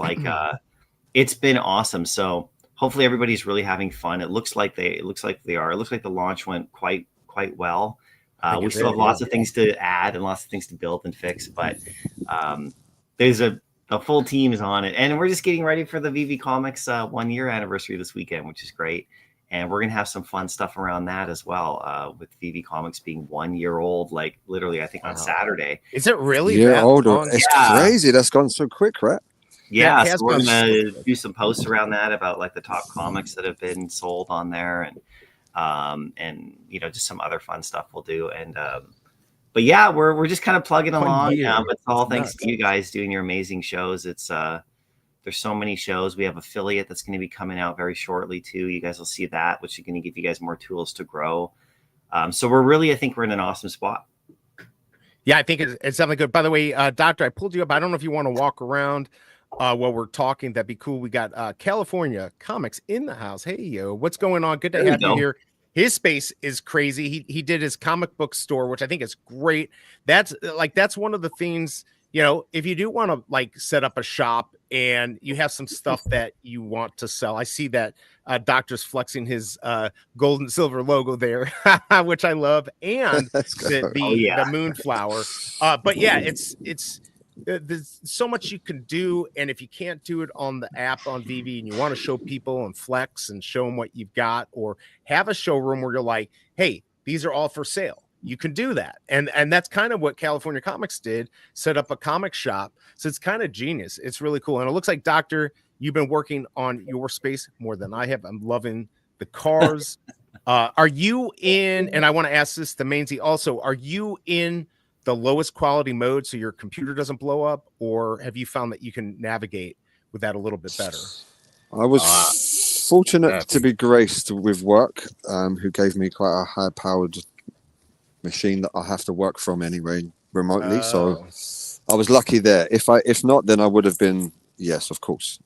it's been awesome. So hopefully everybody's really having fun. It looks like they are. It looks like the launch went quite well. We still have lots of things to add and lots of things to build and fix, but there's a full team is on it, and we're just getting ready for the Veve Comics 1 year anniversary this weekend, which is great. And we're going to have some fun stuff around that as well, with Veve Comics being 1 year old, like literally, I think on Saturday. Is it really Yeah, that older. long? It's Yeah. crazy. That's gone so quick, right? Yeah, it has so we're gone going to so quick. do some posts around that about like the top comics that have been sold on there, and you know, just some other fun stuff we'll do. And but yeah, we're just kind of plugging along. But it's all thanks to you guys doing your amazing shows. It's there's so many shows. We have affiliate that's going to be coming out very shortly too. You guys will see that, which is going to give you guys more tools to grow. So I think we're in an awesome spot. Yeah, I think it's definitely good. By the way, Doctor, I pulled you up. I don't know if you want to walk around while we're talking. That'd be cool. We got California Comics in the house. Hey, yo, what's going on? Good to have you here. His space is crazy. He did his comic book store, which I think is great. That's one of the things, you know, if you do want to like set up a shop and you have some stuff that you want to sell. I see that Doctor's flexing his gold and silver logo there, which I love, and the moonflower. But yeah, it's there's so much you can do, and if you can't do it on the app on Veve and you want to show people and flex and show them what you've got, or have a showroom where you're like, hey, these are all for sale, you can do that. And that's kind of what California Comics did, set up a comic shop. So it's kind of genius. It's really cool. And it looks like, Doctor, you've been working on your space more than I have. I'm loving the cars. Are you in, and I want to ask this to Mainsy also, are you in the lowest quality mode so your computer doesn't blow up, or have you found that you can navigate with that a little bit better? I was fortunate to be graced with work, who gave me quite a high powered machine that I have to work from anyway remotely. So I was lucky there. If not, then I would have been, yes, of course.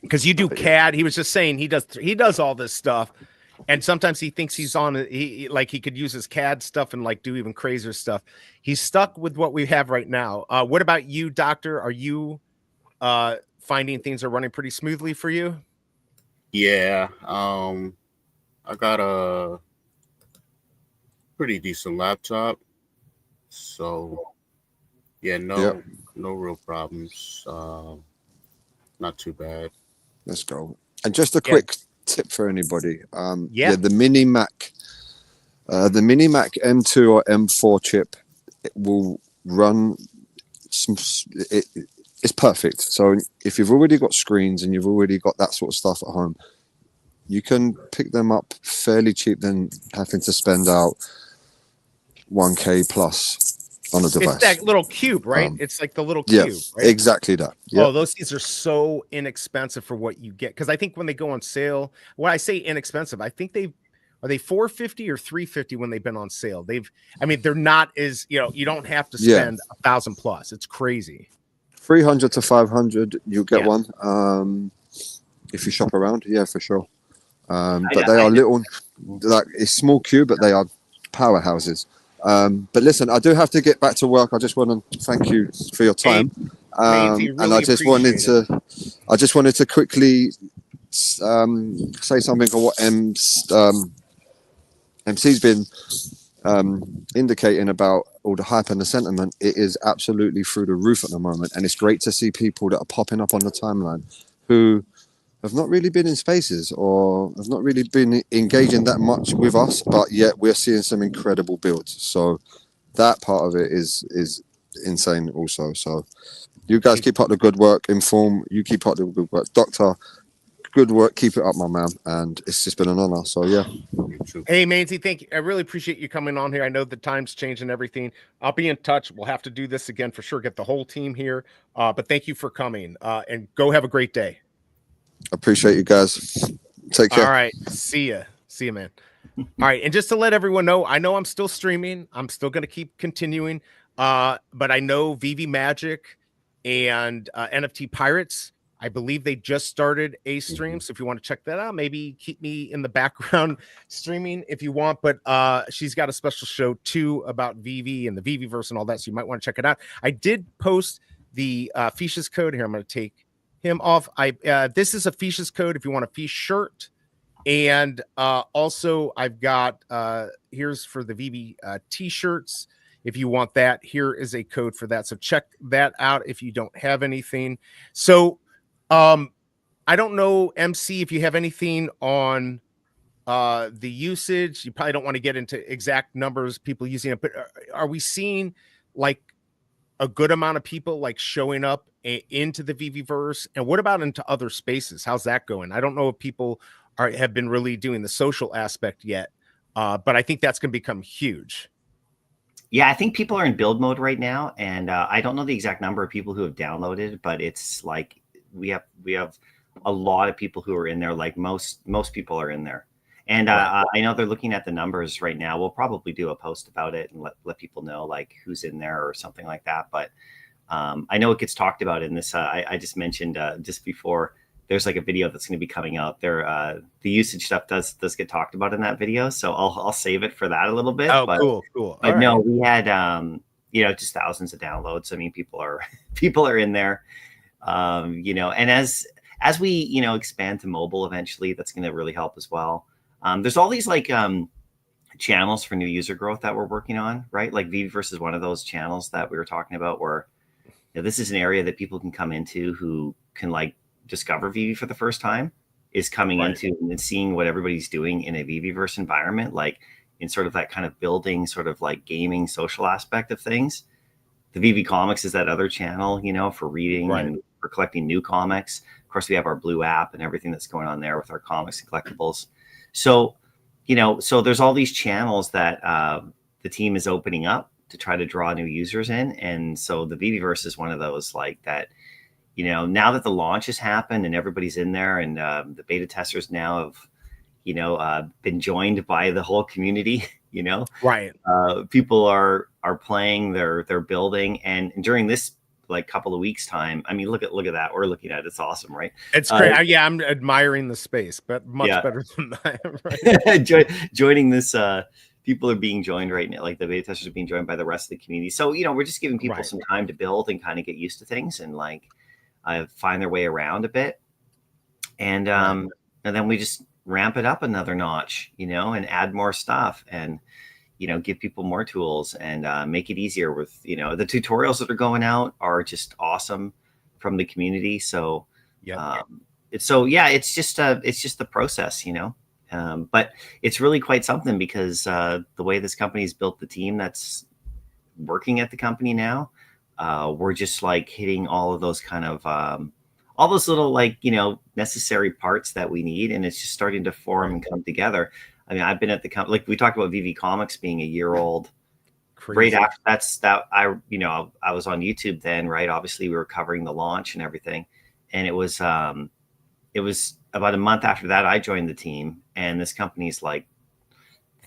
Because you do CAD. He was just saying he does all this stuff. And sometimes he thinks he's on he could use his CAD stuff and like do even crazier stuff. He's stuck with what we have right now. What about you, Doctor? Are you finding things are running pretty smoothly for you? Yeah. I got a pretty decent laptop. So yeah, no real problems. Not too bad. Let's go. And just a quick tip for anybody. The mini Mac M2 or M4 chip, it will run it's perfect. So if you've already got screens and you've already got that sort of stuff at home, you can pick them up fairly cheap than having to spend out 1K plus on a device. It's that little cube, right? It's like the little cube, right? Exactly that. Yep. Oh, those things are so inexpensive for what you get. Because I think when they go on sale, when I say inexpensive, I think are they $450 or $350 when they've been on sale? They're not as, you don't have to spend $1,000 plus. It's crazy. 300 to 500, you'll get one. If you shop around, for sure. But they are little, like it's small cube, but they are powerhouses. But listen, I do have to get back to work. I just want to thank you for your time. And I just wanted to quickly say something on what MC's been indicating about all the hype and the sentiment. It is absolutely through the roof at the moment, and it's great to see people that are popping up on the timeline who have not really been in spaces or have not really been engaging that much with us, but yet we're seeing some incredible builds. So that part of it is insane also. So you guys keep up the good work. Inform, you keep up the good work. Doctor, good work. Keep it up, my man. And it's just been an honor. So yeah. Hey, Mainsy, thank you. I really appreciate you coming on here. I know the time's changed and everything. I'll be in touch. We'll have to do this again for sure. Get the whole team here. But thank you for coming. And go have a great day. Appreciate you guys. Take care. All right. See ya, man. All right. And just to let everyone know, I know I'm still streaming. I'm still going to keep continuing. But I know Veve Magic and NFT Pirates, I believe they just started a stream. So if you want to check that out, maybe keep me in the background streaming if you want. But she's got a special show too about Veve and the VeveVerse and all that. So you might want to check it out. I did post the Feeshes code here. I'm going to take him off. This is a Feeshes code if you want a Feesh shirt. And also I've got here's for the Veve t-shirts. If you want that, here is a code for that. So check that out if you don't have anything. So I don't know, MC, if you have anything on the usage? You probably don't want to get into exact numbers, people using it, but are we seeing like a good amount of people like showing up into the VeveVerse? And what about into other spaces? How's that going? I don't know if people have been really doing the social aspect yet, but I think that's going to become huge. Yeah, I think people are in build mode right now, and I don't know the exact number of people who have downloaded, but it's like we have a lot of people who are in there. Like most people are in there, and Right. I know they're looking at the numbers right now. We'll probably do a post about it and let people know like who's in there or something like that. But I know it gets talked about in this. I just mentioned just before. There's like a video that's going to be coming out there. The usage stuff does get talked about in that video, so I'll save it for that a little bit. Oh, But cool. All but right. no, we had just thousands of downloads. I mean, people are in there. And as we expand to mobile eventually, that's going to really help as well. There's all these like channels for new user growth that we're working on, right? Like VeveVerse is one of those channels that we were talking about where this is an area that people can come into who can like discover Veve for the first time, is coming Right. into and seeing what everybody's doing in a VeveVerse environment, like in sort of that kind of building, sort of like gaming social aspect of things. The Veve Comics is that other channel, for reading Right. and for collecting new comics. Of course, we have our Blue app and everything that's going on there with our comics and collectibles. So, so there's all these channels that the team is opening up to try to draw new users in. And so the VeveVerse is one of those like that. Now that the launch has happened and everybody's in there, and the beta testers now have, been joined by the whole community. Right. People are playing, they're building, and during this like couple of weeks time, I mean, look at that. We're looking at it. It's awesome, right? It's great. Yeah, I'm admiring the space, but much better than that. Right. Joining this. People are being joined right now, like the beta testers are being joined by the rest of the community. So we're just giving people some time to build and kind of get used to things and like find their way around a bit, and then we just ramp it up another notch, and add more stuff, and give people more tools and make it easier with the tutorials that are going out are just awesome from the community. So it's just the process, but it's really quite something because the way this company's built the team that's working at the company now, we're just like hitting all of those kind of all those little like necessary parts that we need, and it's just starting to form and come together. I mean, I've been at the company, like we talked about Veve Comics being a year old. Crazy. Right after I was on YouTube then, right? Obviously we were covering the launch and everything, and it was about a month after that I joined the team, and this company's like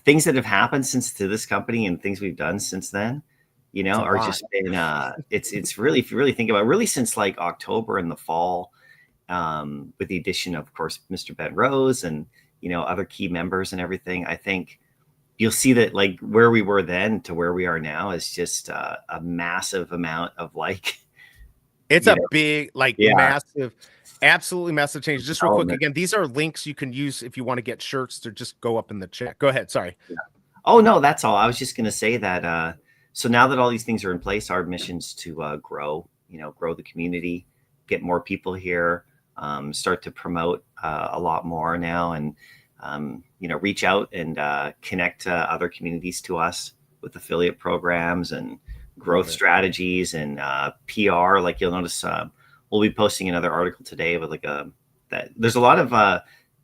things that have happened since to this company and things we've done since then, are just been it's really, if you really think about it, really since like October in the fall, with the addition of course Mr. Ben Rose and other key members and everything. I think you'll see that like where we were then to where we are now is just a massive amount of like it's a big massive, absolutely massive change. Just real quick again, these are links you can use if you want to get shirts to just go up in the chat. Go ahead. Sorry. Oh no, that's all. I was just going to say that so now that all these things are in place, our mission's to grow the community, get more people here, start to promote a lot more now, and reach out and connect other communities to us with affiliate programs and growth strategies and PR. Like you'll notice, we'll be posting another article today with like that. There's a lot of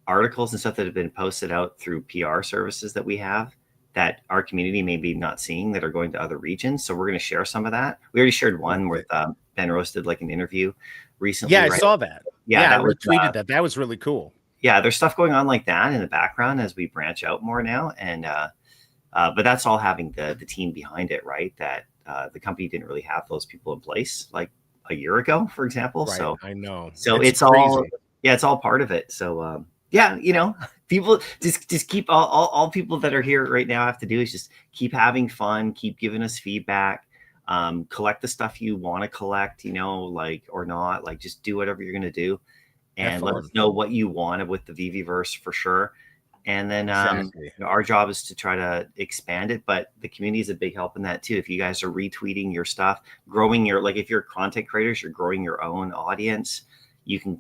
articles and stuff that have been posted out through PR services that we have that our community may be not seeing that are going to other regions. So we're going to share some of that. We already shared one with Ben Rose did like an interview recently. Yeah, I saw that. Yeah, I retweeted that. That was really cool. Yeah, there's stuff going on like that in the background as we branch out more now. And but that's all having the team behind it, right? That the company didn't really have those people in place like a year ago, for example. Right, so I know. So it's all it's all part of it. So people just keep all people that are here right now have to do is just keep having fun, keep giving us feedback, collect the stuff you want to collect, like or not, like just do whatever you're gonna do, and let us know what you wanted with the VeveVerse for sure. And then our job is to try to expand it, but the community is a big help in that too. If you guys are retweeting your stuff, growing your, like if you're content creators, you're growing your own audience.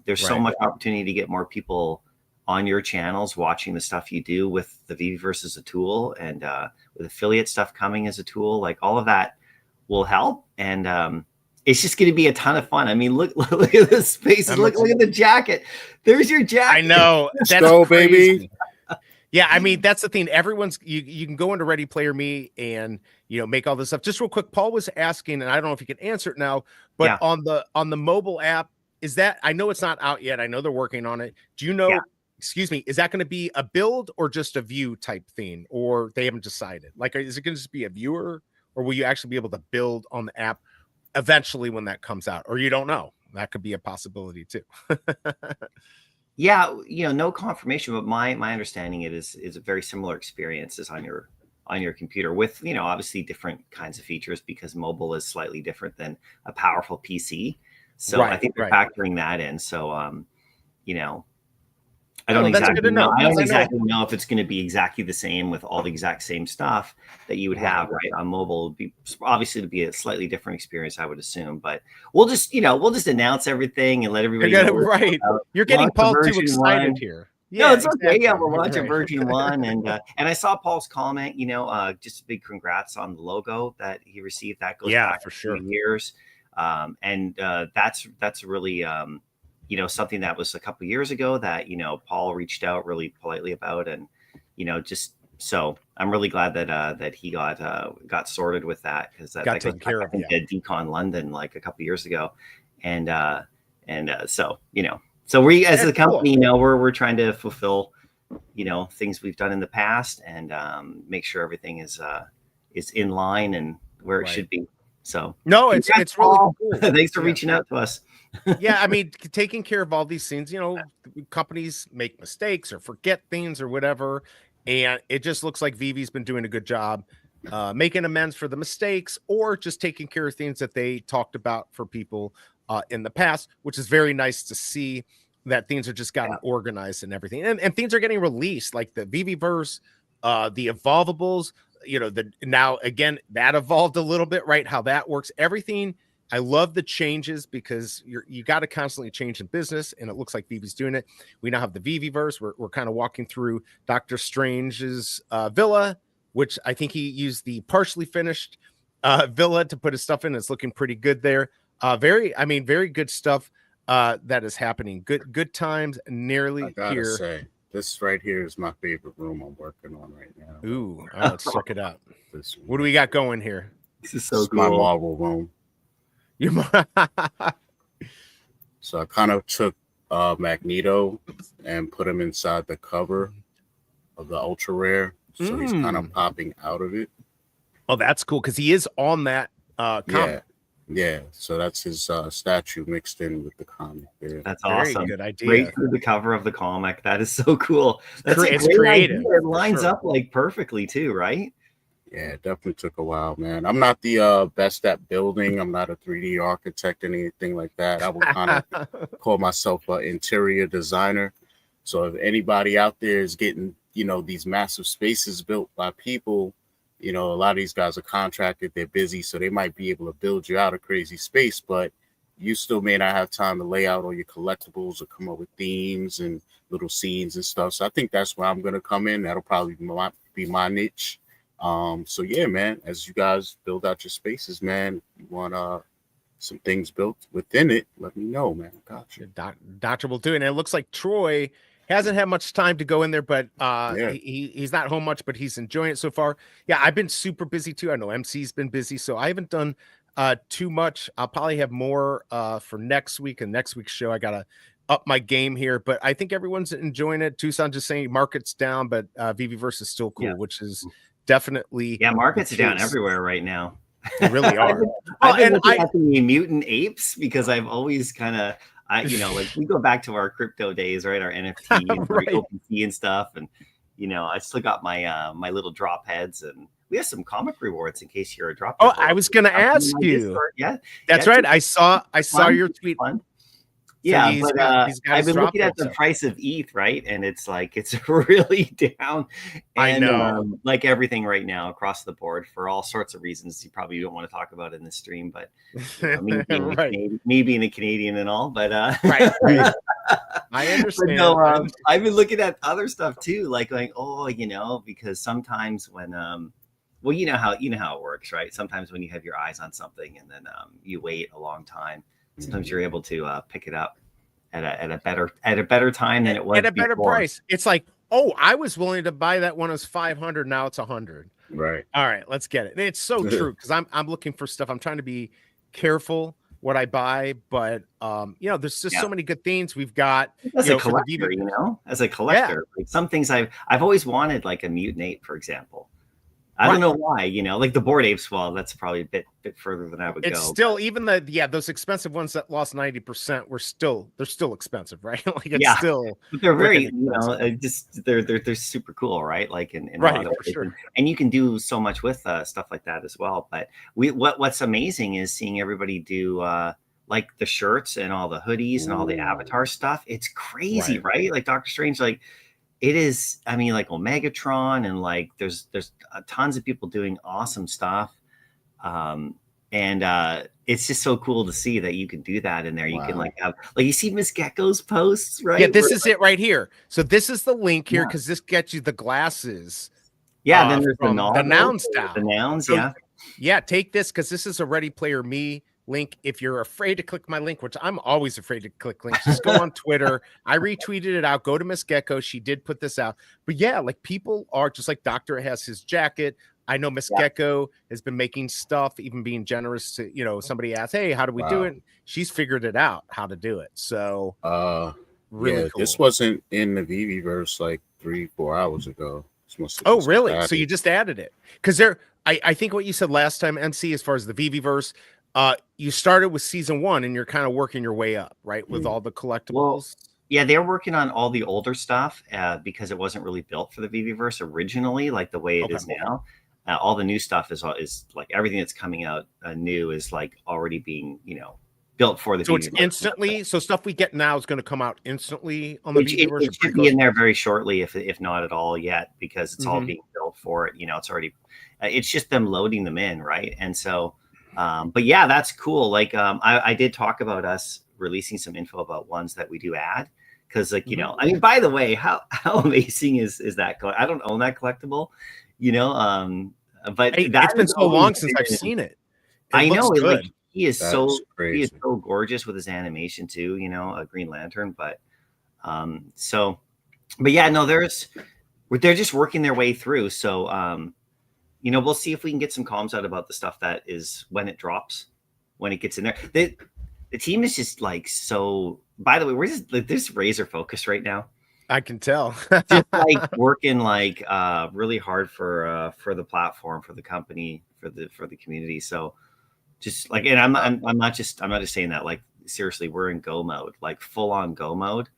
There's so much opportunity to get more people on your channels, watching the stuff you do with the VeveVerse as a tool, and with affiliate stuff coming as a tool, like all of that will help. And it's just going to be a ton of fun. I mean, look at this space. Look at the jacket. There's your jacket. I know. Let's That's go, crazy. baby. Yeah, I mean, that's the thing. Everyone's you can go into Ready Player Me and make all this stuff. Just real quick, Paul was asking, and I don't know if you can answer it now, but on the mobile app, is that, I know it's not out yet. I know they're working on it. Do you know, excuse me, is that going to be a build or just a view type thing, or they haven't decided? Like, is it going to just be a viewer, or will you actually be able to build on the app eventually when that comes out? Or you don't know. That could be a possibility too. Yeah, no confirmation, but my understanding is a very similar experience as on your computer, with obviously different kinds of features, because mobile is slightly different than a powerful PC. So I think they're factoring that in. So I don't exactly know. I don't exactly know if it's going to be exactly the same with all the exact same stuff that you would have on mobile. It'd be obviously to be a slightly different experience, I would assume. But we'll just announce everything and let everybody know. Right. You're getting Paul too excited here. Yeah, no, it's okay. Yeah, we're launching version 1, and I saw Paul's comment. Just a big congrats on the logo that he received. That goes back for sure 2 years, and that's really something that was a couple of years ago that Paul reached out really politely about, and just so I'm really glad that he got sorted with that, because that got taken care of. At Decon London like a couple of years ago, and so so we as a company, we're trying to fulfill things we've done in the past, and make sure everything is in line and where it should be. So no, it's really cool. Thanks for reaching out to us. Yeah, I mean, taking care of all these things, companies make mistakes or forget things or whatever, and it just looks like Veve's been doing a good job making amends for the mistakes, or just taking care of things that they talked about for people in the past, which is very nice to see, that things are just gotten organized and everything, and things are getting released, like the VeveVerse, the evolvables. Now again, that evolved a little bit, right? How that works, everything. I love the changes, because you got to constantly change in business, and it looks like Veve's doing it. We now have the VeveVerse. We're kind of walking through Doctor Strange's villa, which I think he used the partially finished villa to put his stuff in. It's looking pretty good there. Very good stuff that is happening. Good times nearly I gotta here. Say, this right here is my favorite room I'm working on right now. Ooh, let's check it out. What do we got going here? This is so cool. My Marvel room. So I kind of took Magneto and put him inside the cover of the ultra rare, so he's kind of popping out of it. Oh, that's cool, because he is on that comic. Yeah, so that's his statue mixed in with the comic there. That's awesome. Very good idea. Right through the cover of the comic. That is so cool. That's it's creative. Idea. It lines up like perfectly too, right? Yeah, it definitely took a while, man. I'm not the best at building. I'm not a 3D architect or anything like that. I would kind of call myself an interior designer. So if anybody out there is getting, these massive spaces built by people, a lot of these guys are contracted, they're busy, so they might be able to build you out a crazy space, but you still may not have time to lay out all your collectibles or come up with themes and little scenes and stuff. So I think that's where I'm going to come in. That'll probably be my niche. So yeah, man, as you guys build out your spaces, man, you want some things built within it, let me know, man. Gotcha. Doctor will do it. And it looks like Troy hasn't had much time to go in there, but he's not home much, but he's enjoying it so far. Yeah, I've been super busy too. I know MC's been busy, so I haven't done too much. I'll probably have more for next week, and next week's show I gotta up my game here, but I think everyone's enjoying it. Tucson just saying market's down, but VeveVerse is still cool, which is definitely markets are down everywhere right now. They really are. I've been looking at the mutant apes, because I've always kind of like we go back to our crypto days, right? Our NFT and OpenSea and stuff, and I still got my my little drop heads, and we have some comic rewards in case you're a drop. I was gonna ask you. Yeah, that's right. I saw your tweet. Yeah, he's but he's got I've his been drop looking at dead the stuff. price of ETH, right? And it's like it's really down. I And know. like everything right now across the board for all sorts of reasons you probably don't want to talk about in this stream, but me being a Right. Canadian, me being a Canadian and all, but Right. I but understand. no, I understand. I've been looking at other stuff too, like going, oh, because sometimes when well, you know how it works, right? Sometimes when you have your eyes on something and then you wait a long time, sometimes you're able to pick it up at a better time than it was At a better before. price. It's like, oh, I was willing to buy that when it was 500. Now it's 100. Right. All right, let's get it. And it's so true because I'm looking for stuff. I'm trying to be careful what I buy, but there's just so many good things we've got. As a For the collector, VV. as a collector, like some things I've always wanted, like a mutant ape, for example. I don't know why, like the Bored Apes. Well, that's probably a bit further than I would It's go. still even those expensive ones that lost 90% they're still expensive, right? Like it's still, but they're very, expensive. they're super cool, right? Like in a right, lot of for ways. sure. And you can do so much with stuff like that as well. But what's amazing is seeing everybody do like the shirts and all the hoodies and all the avatar stuff. It's crazy, right? Like Doctor Strange, like. It is, I mean, like Omegatron and like there's tons of people doing awesome stuff. And it's just so cool to see that you can do that in there. You can like have, like you see Miss Gecko's posts, right? Yeah, this is it right here. So this is the link here because this gets you the glasses. Yeah, then there's the nouns down. The nouns, Yeah, take this because this is a Ready Player Me link. If you're afraid to click my link, which I'm always afraid to click links, just go on Twitter. I retweeted it out. Go to Miss Gecko. She did put this out. But yeah, like people are just like Doctor has his jacket. I know Miss Gecko has been making stuff, even being generous to, somebody asked, hey, how do we do it? She's figured it out how to do it. So really cool. This wasn't in the VeveVerse like 3-4 hours ago. Oh, really? So you just added it? Because I think what you said last time, MC, as far as the VeveVerse, you started with season 1 and you're kind of working your way up, right? With all the collectibles. Well, yeah, they're working on all the older stuff because it wasn't really built for the VeveVerse originally, like the way it is now. All the new stuff is like everything that's coming out new is like already being, built for the VeveVerse. It's instantly. So stuff we get now is going to come out instantly on the VeveVerse. It should be in there very shortly, if not at all yet, because it's all being built for it. It's already, it's just them loading them in, right? And so. But yeah, that's cool. Like I did talk about us releasing some info about ones that we do add because, like I mean, by the way, how amazing is that? I don't own that collectible, but it's been so long since I've seen it. I know. Like, he is so gorgeous with his animation too. A Green Lantern, but yeah, no, they're just working their way through. So. We'll see if we can get some comms out about the stuff that is when it drops, when it gets in there. The team is just like so. By the way, we're just like this razor focus right now. I can tell. Just like working like really hard for the platform, for the company, for the community. So just like, and I'm not just saying that. Like seriously, we're in go mode, like full on go mode.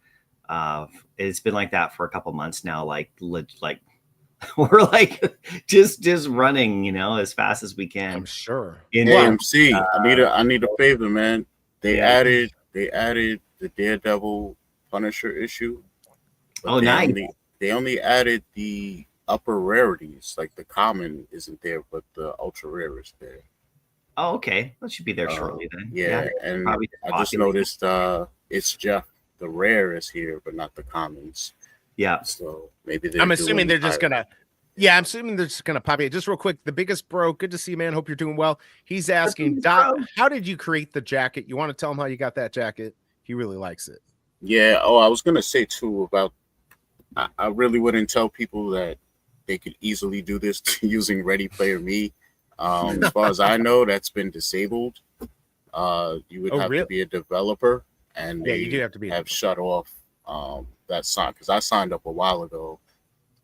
It's been like that for a couple months now. Like. We're like just running, as fast as we can. I'm sure. AMC, I need a favor, man. They added the Daredevil Punisher issue. Oh, nice. They only added the upper rarities, like the common isn't there, but the ultra rare is there. Oh, okay. That should be there shortly then. Yeah, and I just noticed it's Jeff. The rare is here, but not the commons. Yeah. So maybe I'm assuming they're just gonna. Yeah, I'm assuming they're just gonna pop it. Just real quick, the biggest bro. Good to see you, man. Hope you're doing well. He's asking, Doc, how did you create the jacket? You want to tell him how you got that jacket? He really likes it. Yeah. Oh, I was gonna say too about. I really wouldn't tell people that they could easily do this using Ready Player Me. As far as I know, that's been disabled. You would have to be a developer, and you do have to be shut off that sign because I signed up a while ago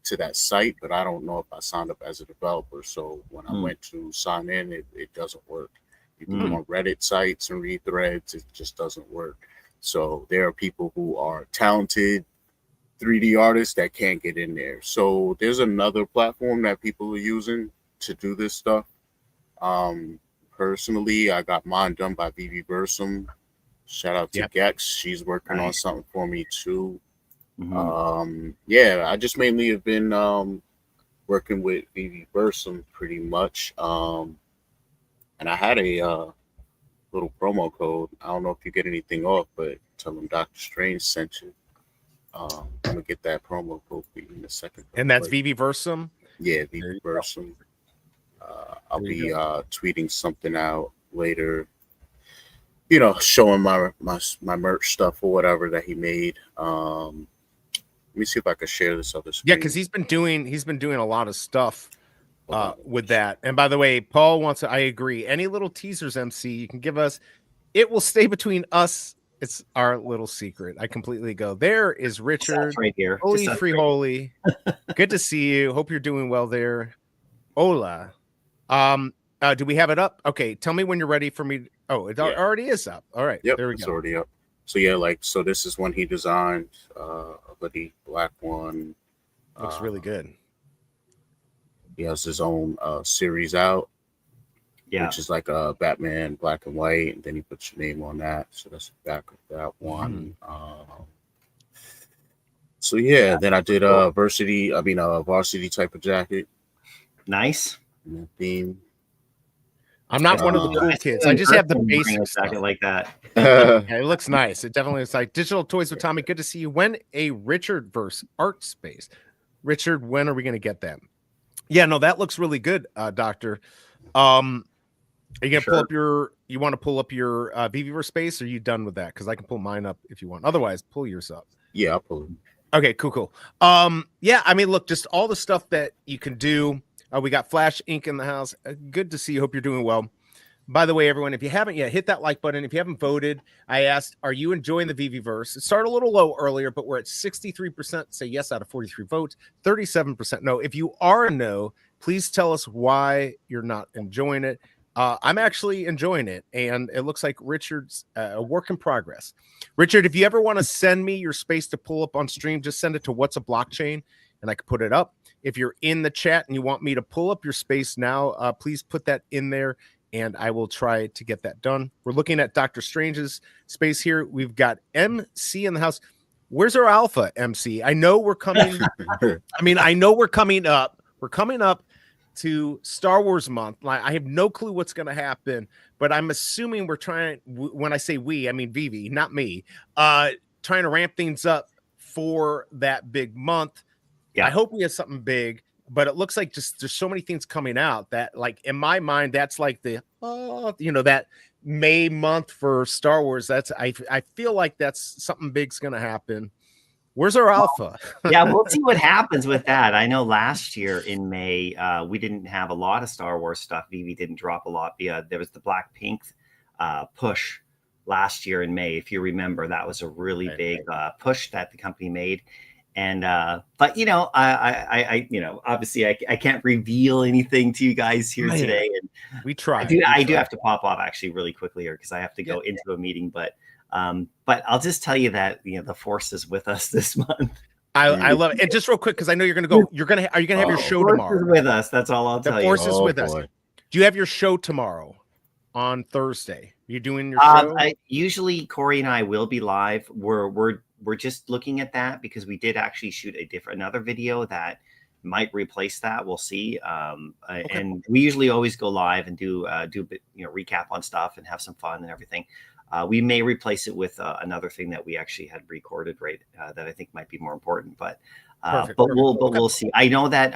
to that site, but I don't know if I signed up as a developer. So when I went to sign in, it doesn't work. You can go on Reddit sites and read threads, it just doesn't work. So there are people who are talented 3D artists that can't get in there. So there's another platform that people are using to do this stuff. Personally, I got mine done by VeveVerse. Shout out to Yep. Gex. She's working on Nice. something for me too. Mhm. Yeah, I just mainly have been working with VeveVerse pretty much. And I had a little promo code. I don't know if you get anything off, but tell them Dr. Strange sent you. I'm gonna get that promo code for you in a second. And that's But, VeveVerse. yeah, There you VeveVerse. I'll There you be tweeting something out later. You know, showing my merch stuff or whatever that he made. Let me see if I can share this other screen. Yeah, because he's been doing a lot of stuff with that. And by the way, Paul wants to, I agree. Any little teasers, MC, you can give us. It will stay between us. It's our little secret. I completely go. There is Richard. That's right here. Holy Just free right. holy. Good to see you. Hope you're doing well there. Hola. Do we have it up? Okay, tell me when you're ready for me. Oh, it already is up. All right. Yep, there we it's go. already up. So yeah, so this is when he designed a hoodie, black one. Looks really good. He has his own series out, which is like a Batman black and white, and then he puts your name on that. So that's the back of that one. So yeah, then I did varsity type of jacket. Nice. Theme. I'm not one of the cool kids. I just have the basic stuff like that. Yeah, it looks nice. It definitely looks like Digital Toys with Tommy. Good to see you. When a Richard verse art space. Richard, when are we going to get that? Yeah, no, that looks really good, Doctor. Are you going to pull up you want to pull up your VeveVerse space, or are you done with that? Because I can pull mine up if you want. Otherwise, pull yours up. Yeah, I'll pull it. Okay, cool. Yeah, I mean, look, just all the stuff that you can do. We got Flash Ink in the house. Good to see you. Hope you're doing well. By the way, everyone, if you haven't yet, hit that like button. If you haven't voted, I asked, are you enjoying the VeveVerse? It started a little low earlier, but we're at 63% say yes out of 43 votes, 37% no. If you are a no, please tell us why you're not enjoying it. I'm actually enjoying it, and it looks like Richard's a work in progress. Richard, if you ever want to send me your space to pull up on stream, just send it to What's a Blockchain, and I can put it up. If you're in the chat and you want me to pull up your space now, please put that in there, and I will try to get that done. We're looking at Dr. Strange's space here. We've got MC in the house. Where's our alpha, MC? I know we're coming. I know we're coming up. We're coming up to Star Wars month. Like, I have no clue what's going to happen, but I'm assuming we're trying. When I say we, I mean Veve, not me. Trying to ramp things up for that big month. Yeah. I hope we have something big, but it looks like just there's so many things coming out that, like, in my mind, that's like the that May month for Star Wars. That's I feel like that's something big's gonna happen. Where's our alpha? Yeah, we'll see what happens with that. I know last year in May, we didn't have a lot of Star Wars stuff. Veve didn't drop a lot. There was the Blackpink push last year in May. If you remember, that was a really big push that the company made. And but I obviously I can't reveal anything to you guys here today. And we try. I do have to pop off actually really quickly here because I have to go into a meeting. But I'll just tell you that the force is with us this month. I love it. And just real quick, because I know you're gonna go. Are you gonna have your show tomorrow? Is with us. That's all I'll tell you. The force is with us. Do you have your show tomorrow on Thursday? Are you doing your show? Usually Corey and I will be live. We're just looking at that because we did actually shoot another video that might replace that. We'll see. And we usually always go live and do a bit, recap on stuff and have some fun and everything. We may replace it with another thing that we actually had recorded, right? That I think might be more important, but we'll see. I know that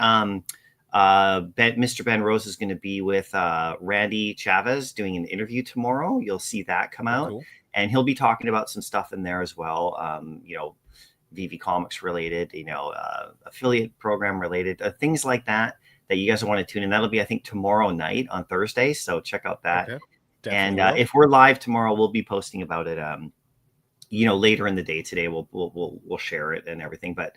Mr. Ben Rose is going to be with Randy Chavez doing an interview tomorrow. You'll see that come out. Cool. And he'll be talking about some stuff in there as well. Veve Comics related, affiliate program related, things like that you guys want to tune in. That'll be, I think, tomorrow night on Thursday. So check out that. Okay. And if we're live tomorrow, we'll be posting about it. Later in the day today, we'll share it and everything. But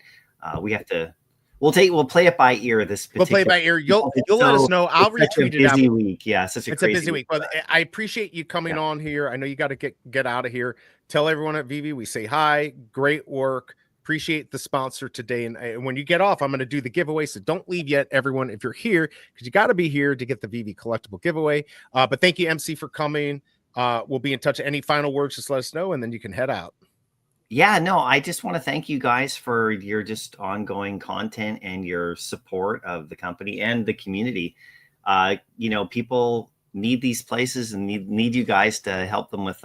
we have to. We'll play it by ear. We'll play it by ear. You'll let us know. I'll retweet it out. Busy week, yeah. It's a busy week. But I appreciate you coming on here. I know you got to get out of here. Tell everyone at Veve we say hi. Great work. Appreciate the sponsor today. And when you get off, I'm going to do the giveaway. So don't leave yet, everyone. If you're here, because you got to be here to get the Veve collectible giveaway. But thank you, MC, for coming. We'll be in touch. Any final words, just let us know, and then you can head out. Yeah, no, I just want to thank you guys for your just ongoing content and your support of the company and the community. You know, people need these places and need you guys to help them with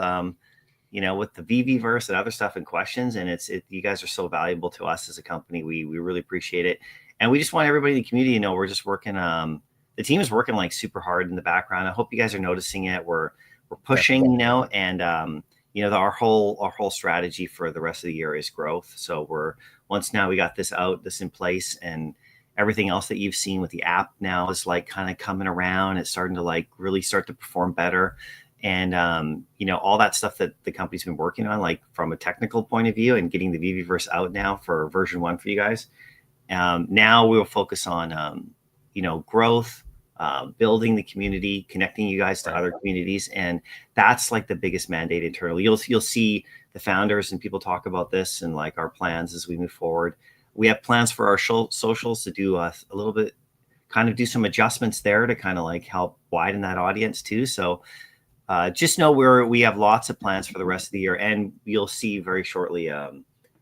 you know, with the VeveVerse and other stuff and questions. And you guys are so valuable to us as a company. We really appreciate it. And we just want everybody in the community to know we're just working. The team is working like super hard in the background. I hope you guys are noticing it. We're pushing, you know, and you know, our whole strategy for the rest of the year is growth. So once now we got this in place, and everything else that you've seen with the app now is like kind of coming around. It's starting to like really start to perform better. And, you know, all that stuff that the company's been working on, like from a technical point of view, and getting the VeveVerse out now for version 1 for you guys. Now we'll focus on, you know, growth, building the community, connecting you guys to other communities. And that's like the biggest mandate internally. You'll see the founders and people talk about this and like our plans as we move forward. We have plans for our socials to do a little bit, kind of do some adjustments there to kind of like help widen that audience too. So just know we have lots of plans for the rest of the year, and you'll see very shortly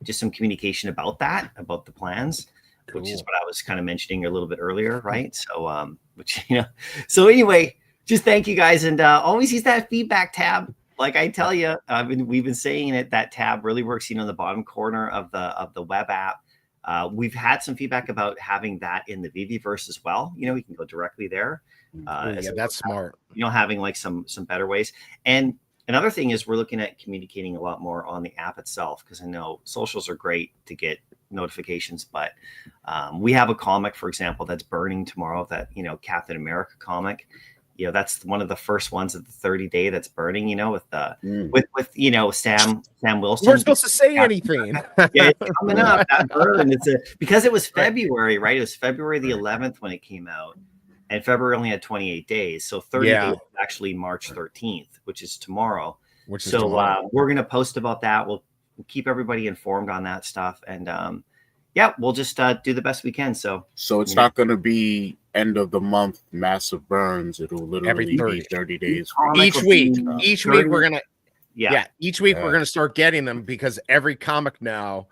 just some communication about the plans, which is what I was kind of mentioning a little bit earlier, right? So which, you know, so anyway, just thank you guys, and always use that feedback tab. Like I tell you, we've been saying it, that tab really works, you know, in the bottom corner of the web app. We've had some feedback about having that in the VeveVerse as well. You know, we can go directly there. Yeah, that's smart. You know, having like some better ways. And another thing is we're looking at communicating a lot more on the app itself, because I know socials are great to get notifications, but we have a comic, for example, that's burning tomorrow, that, you know, Captain America comic. You know, that's one of the first ones of the 30-day that's burning, you know, with with you know, Sam Wilson. We're supposed to say anything. Yeah, it's coming up, that burn. Because it was February, right? It was February the 11th when it came out, and February only had 28 days. So 30 days is actually March 13th, which is tomorrow. We're going to post about that. We'll keep everybody informed on that stuff, and yeah, we'll just do the best we can. So it's not going to be end of the month massive burns. It'll literally be 30 days each week. Each week we're gonna each week we're gonna start getting them, because every comic now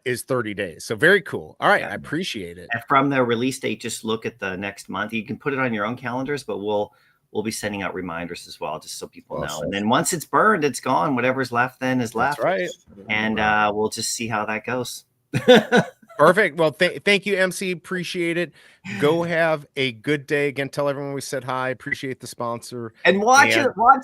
is 30 days. So very cool. All right, I appreciate it. And from the release date, just look at the next month. You can put it on your own calendars, but we'll be sending out reminders as well, just so people know. And then once it's burned, it's gone. Whatever's left then is left. That's right. And we'll just see how that goes. Perfect. Well, thank you, MC. Appreciate it. Go have a good day. Again, tell everyone we said hi. Appreciate the sponsor. And watch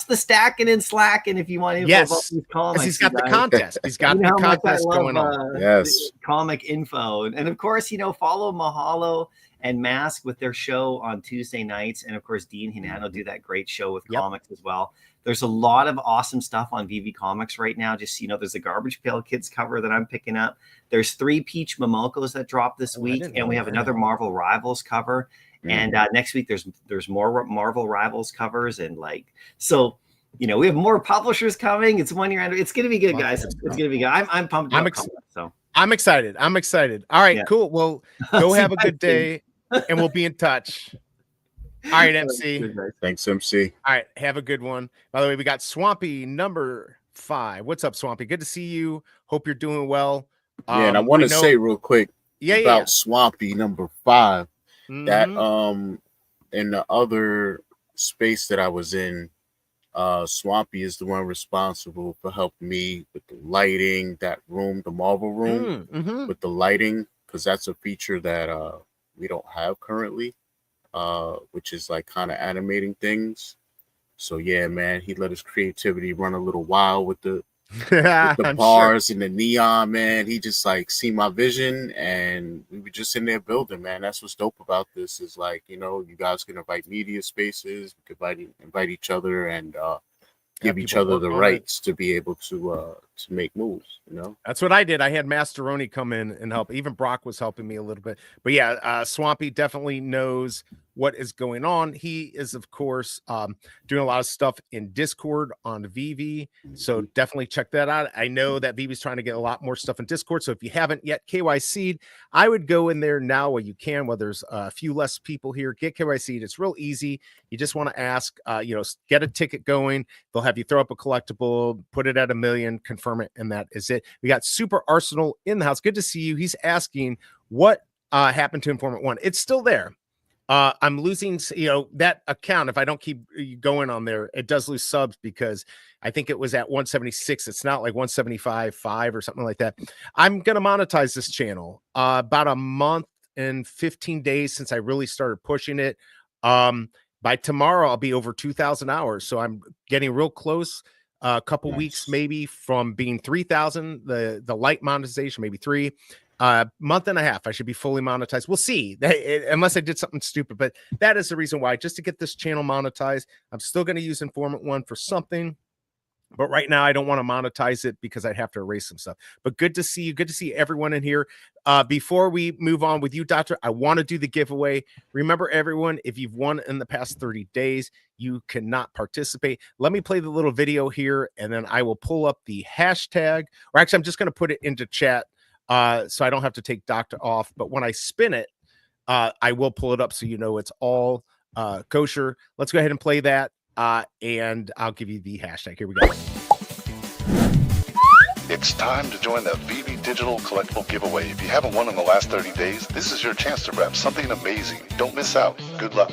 the Stacking and Slacking if you want to info about these comics. He's got the contest. He's got the contest going on. Yes. Comic info. And of course, you know, follow Mahalo and Mask with their show on Tuesday nights. And of course, Dean Hinano do that great show with comics as well. There's a lot of awesome stuff on VV Comics right now. Just, you know, there's a Garbage Pail Kids cover that I'm picking up. There's 3 Peach Momokos that dropped this week, and we have another Marvel Rivals cover. And next week there's more Marvel Rivals covers, and like, so, you know, we have more publishers coming. It's 1 year. It's gonna be good, guys. It's gonna be good. I'm pumped. I'm excited. All right, cool. Well, go have a good day, and we'll be in touch. All right, MC. Thanks, MC. All right, have a good one. By the way, we got Swampy number 5. What's up, Swampy? Good to see you. Hope you're doing well. Yeah, and I want to say real quick about Swampy number 5. That in the other space that I was in, Swampy is the one responsible for helping me with the lighting, that room, the Marvel room, with the lighting, because that's a feature that we don't have currently. Which is like kind of animating things. So yeah, man, he let his creativity run a little wild with the bars and the neon, man. He just like see my vision, and we were just in there building, man. That's what's dope about this, is like, you know, you guys can invite media spaces, we can invite each other, and give each other the rights to be able to make moves, you know. That's what I did. I had Masteroni come in and help. Even Brock was helping me a little bit. But yeah, Swampy definitely knows what is going on. He is, of course, doing a lot of stuff in Discord on Veve. So definitely check that out. I know that Veve's trying to get a lot more stuff in Discord. So if you haven't yet KYC'd, I would go in there now while you can, while there's a few less people here. Get KYC'd. It's real easy. You just want to ask, get a ticket going. They'll have you throw up a collectible, put it at 1 million, confirm it, and that is it. We got Super Arsenal in the house. Good to see you. He's asking what happened to InformMint 1. It's still there. I'm losing, that account. If I don't keep going on there, it does lose subs because I think it was at 176. It's not like 175.5 or something like that. I'm going to monetize this channel about a month and 15 days since I really started pushing it. By tomorrow, I'll be over 2,000 hours. So I'm getting real close. A couple weeks maybe from being 3,000, the light monetization, maybe 3. Month and a half, I should be fully monetized. We'll see, unless I did something stupid. But that is the reason why, just to get this channel monetized. I'm still going to use InformMint 1 for something, but right now I don't want to monetize it because I'd have to erase some stuff. But good to see you. Good to see everyone in here. Before we move on with you, Doctor, I want to do the giveaway. Remember, everyone, if you've won in the past 30 days, you cannot participate. Let me play the little video here, and then I will pull up the hashtag. Or actually, I'm just going to put it into chat. So I don't have to take Doctor off, but when I spin it, I will pull it up so you know it's all kosher. Let's go ahead and play that, and I'll give you the hashtag. Here we go. It's time to join the Veve Digital Collectible Giveaway. If you haven't won in the last 30 days, this is your chance to grab something amazing. Don't miss out. Good luck.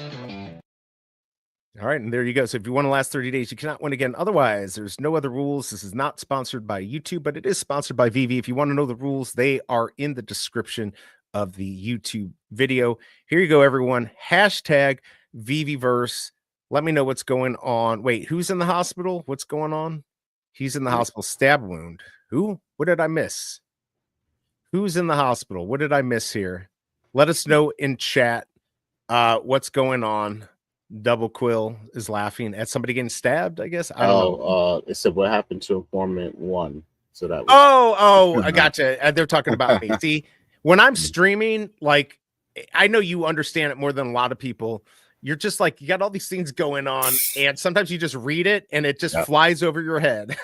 All right, and there you go. So if you won the last 30 days, you cannot win again. Otherwise, there's no other rules. This is not sponsored by YouTube, but it is sponsored by Veve. If you want to know the rules, they are in the description of the YouTube video. Here you go, everyone. Hashtag VeveVerse. Let me know what's going on. Wait, who's in the hospital? What's going on? He's in the hospital. Stab wound. Who? What did I miss? Who's in the hospital? What did I miss here? Let us know in chat what's going on. Double Quill is laughing at somebody getting stabbed, I guess. I don't know. It said what happened to InformMint 1. So that was I gotcha. They're talking about me. See, when I'm streaming, like, I know you understand it more than a lot of people. You're just like, you got all these things going on, and sometimes you just read it and it just flies over your head.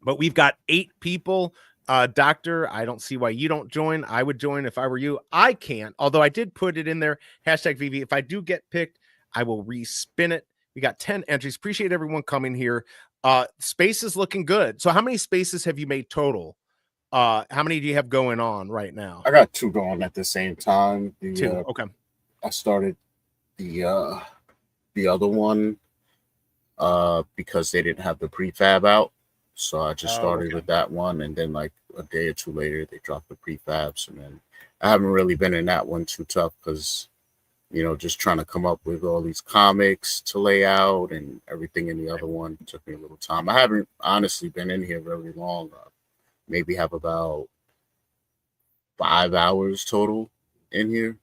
But we've got 8 people. Doctor, I don't see why you don't join. I would join if I were you. I can't, although I did put it in there. Hashtag Veve. If I do get picked, I will respin it. We got 10 entries. Appreciate everyone coming here. Space is looking good. So how many spaces have you made total? How many do you have going on right now? I got 2 going at the same time. 2. Okay. I started the other one because they didn't have the prefab out. So I just started with that one, and then like a day or 2 later, they dropped the prefabs, and then I haven't really been in that one too tough because, just trying to come up with all these comics to lay out and everything in the other one took me a little time. I haven't honestly been in here very long. Maybe have about 5 hours total in here.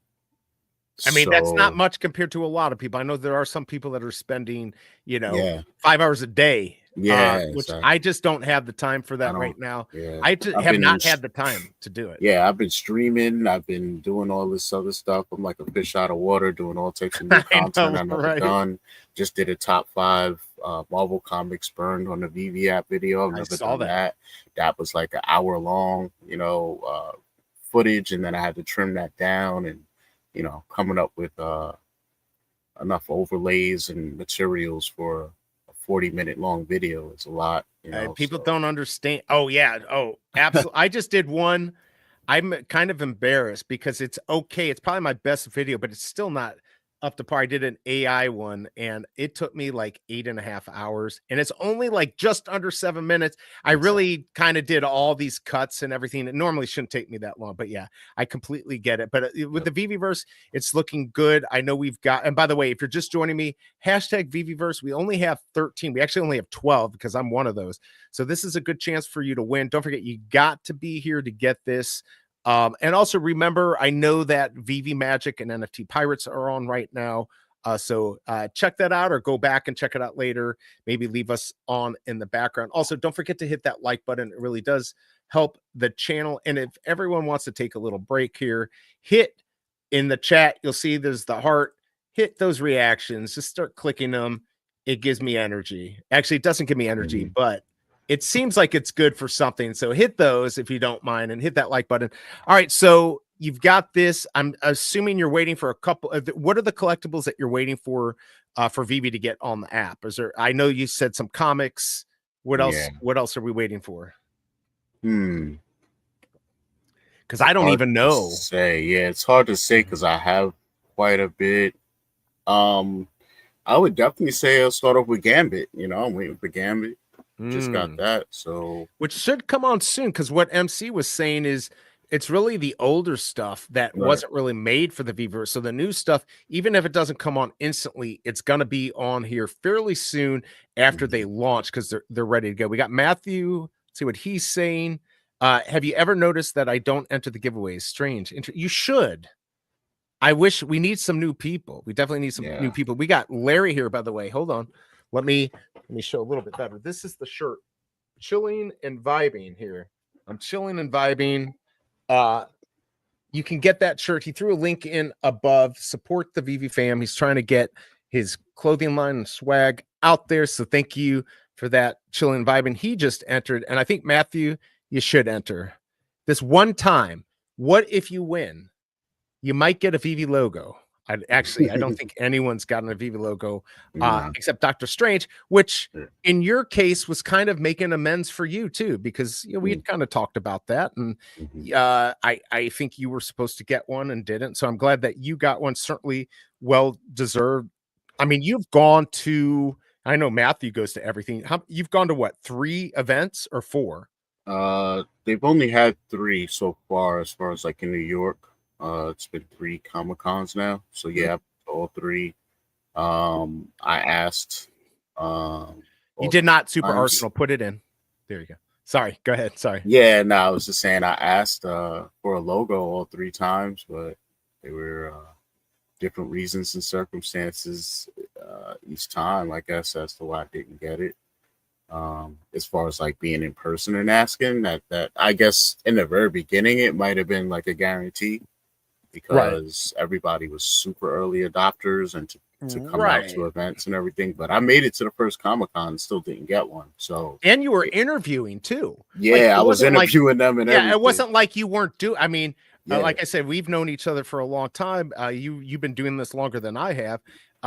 I mean, that's not much compared to a lot of people. I know there are some people that are spending, 5 hours a day. Which I just don't have the time for that right now. I just have not had the time to do it. I've been streaming. I've been doing all this other stuff. I'm like a fish out of water, doing all types of new content I've never done. Just did a top 5 Marvel Comics burned on the Veve app video. I've never done that. That was like an hour long, footage, and then I had to trim that down and, coming up with enough overlays and materials for 40-minute long video. It's a lot. People don't understand. Oh yeah. Oh, absolutely. I just did one. I'm kind of embarrassed because it's okay. It's probably my best video, but it's still not up to par. I did an AI one and it took me like 8.5 hours, and it's only like just under 7 minutes. I really kind of did all these cuts and everything. It normally shouldn't take me that long, but yeah, I completely get it. But with the VeveVerse, it's looking good. I know we've got, and by the way, if you're just joining me, hashtag VeveVerse, we only have 13. We actually only have 12 because I'm one of those. So this is a good chance for you to win. Don't forget, you got to be here to get this. And also remember, I know that Veve Magic and NFT Pirates are on right now. So check that out or go back and check it out later. Maybe leave us on in the background. Also, don't forget to hit that like button. It really does help the channel. And if everyone wants to take a little break here, hit in the chat, you'll see there's the heart. Hit those reactions. Just start clicking them. It gives me energy. Actually, it doesn't give me energy, but it seems like it's good for something. So hit those if you don't mind, and hit that like button. All right, so you've got this. I'm assuming you're waiting for a couple of what are the collectibles that you're waiting for Veve to get on the app? Is there? I know you said some comics. What else? Yeah. What else are we waiting for? Because I don't even know. Yeah, it's hard to say because I have quite a bit. I would definitely say I'll start off with Gambit. You know, I'm waiting for Gambit. Just got that, so which should come on soon, because what MC was saying is it's really the older stuff that wasn't really made for the VeveVerse. So the new stuff, even if it doesn't come on instantly, it's gonna be on here fairly soon after they launch, because they're ready to go. We got Matthew. Let's see what he's saying. Have you ever noticed that I don't enter the giveaways? Strange. You should. I wish we need some new people. We definitely need some new people. We got Larry here, by the way. Hold on. Let me show a little bit better. This is the shirt. Chilling and vibing here. I'm chilling and vibing. You can get that shirt. He threw a link in above. Support the Veve fam. He's trying to get his clothing line and swag out there. So thank you for that. Chilling and vibing. He just entered. And I think, Matthew, you should enter. This one time, what if you win? You might get a Veve logo. I don't think anyone's gotten a Veve logo except Dr. Strange, which in your case was kind of making amends for you too, because we had kind of talked about that, and I think you were supposed to get one and didn't. So I'm glad that you got one. Certainly well deserved. I mean, you've gone to. I know Matthew goes to everything. You've gone to what, 3 events or 4? They've only had 3 so far, as like in New York. It's been 3 Comic-Cons now, so yeah, all 3. I asked. You did not Super Arsenal. Put it in. There you go. Sorry, go ahead. Sorry. Yeah, no, I was just saying I asked for a logo all 3 times, but they were different reasons and circumstances each time, I guess, as to why I didn't get it. As far as like being in person and asking that I guess in the very beginning it might have been like a guarantee, because everybody was super early adopters and to come out to events and everything. But I made it to the first Comic-Con and still didn't get one. So, and you were interviewing too. Yeah, I was interviewing them and everything. It wasn't like you weren't doing. I mean, like I said, we've known each other for a long time. You've been doing this longer than I have.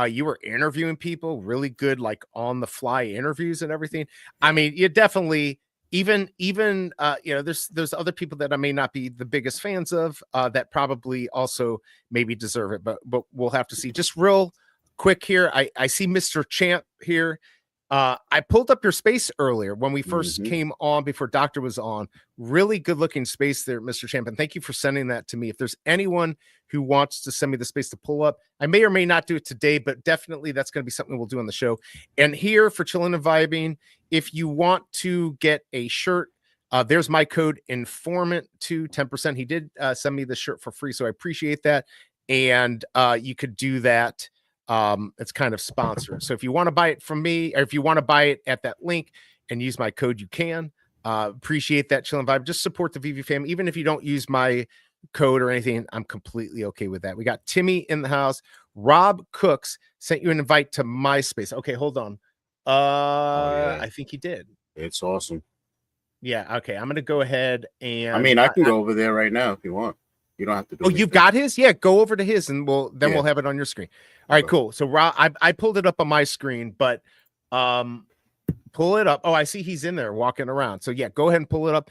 You were interviewing people, really good, like on the fly interviews and everything. I mean, you definitely. Even there's other people that I may not be the biggest fans of that probably also maybe deserve it, but we'll have to see. Just real quick here, I see Mr. Champ here. I pulled up your space earlier when we first came on, before Doctor was on. Really good looking space there, Mr. Champ, and thank you for sending that to me. If there's anyone who wants to send me the space to pull up, I may or may not do it today, but definitely that's going to be something we'll do on the show. And here for Chilling and Vibing, if you want to get a shirt, there's my code InformMint2 10%. He did send me the shirt for free, so I appreciate that. And you could do that. It's kind of sponsored. So if you want to buy it from me, or if you want to buy it at that link and use my code, you can. Appreciate that. Chill and Vibe. Just support the Veve fam. Even if you don't use my code or anything, I'm completely okay with that. We got Timmy in the house. Rob Cooks sent you an invite to MySpace. Okay, hold on. I think he did. It's awesome. Yeah. Okay. I'm gonna go ahead and. I mean, I can go over there right now if you want. You don't have to do anything. You've got his? Yeah, go over to his and we'll have it on your screen. All right, cool. So Rob, I pulled it up on my screen, but pull it up. Oh, I see he's in there walking around. So yeah, go ahead and pull it up.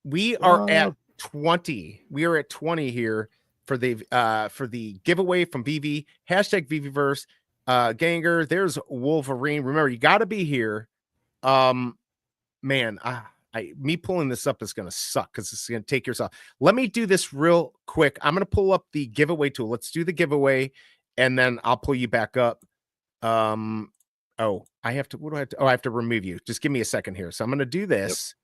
We are at 20. We are at 20 here for the giveaway from Veve. Hashtag VeveVerse. Ganger, there's Wolverine. Remember, you gotta be here. Man, me pulling this up is gonna suck because it's gonna take yourself. Let me do this real quick. I'm gonna pull up the giveaway tool. Let's do the giveaway, and then I'll pull you back up. Oh, I have to. What do I have to? Oh, I have to remove you. Just give me a second here. So I'm gonna do this. Yep.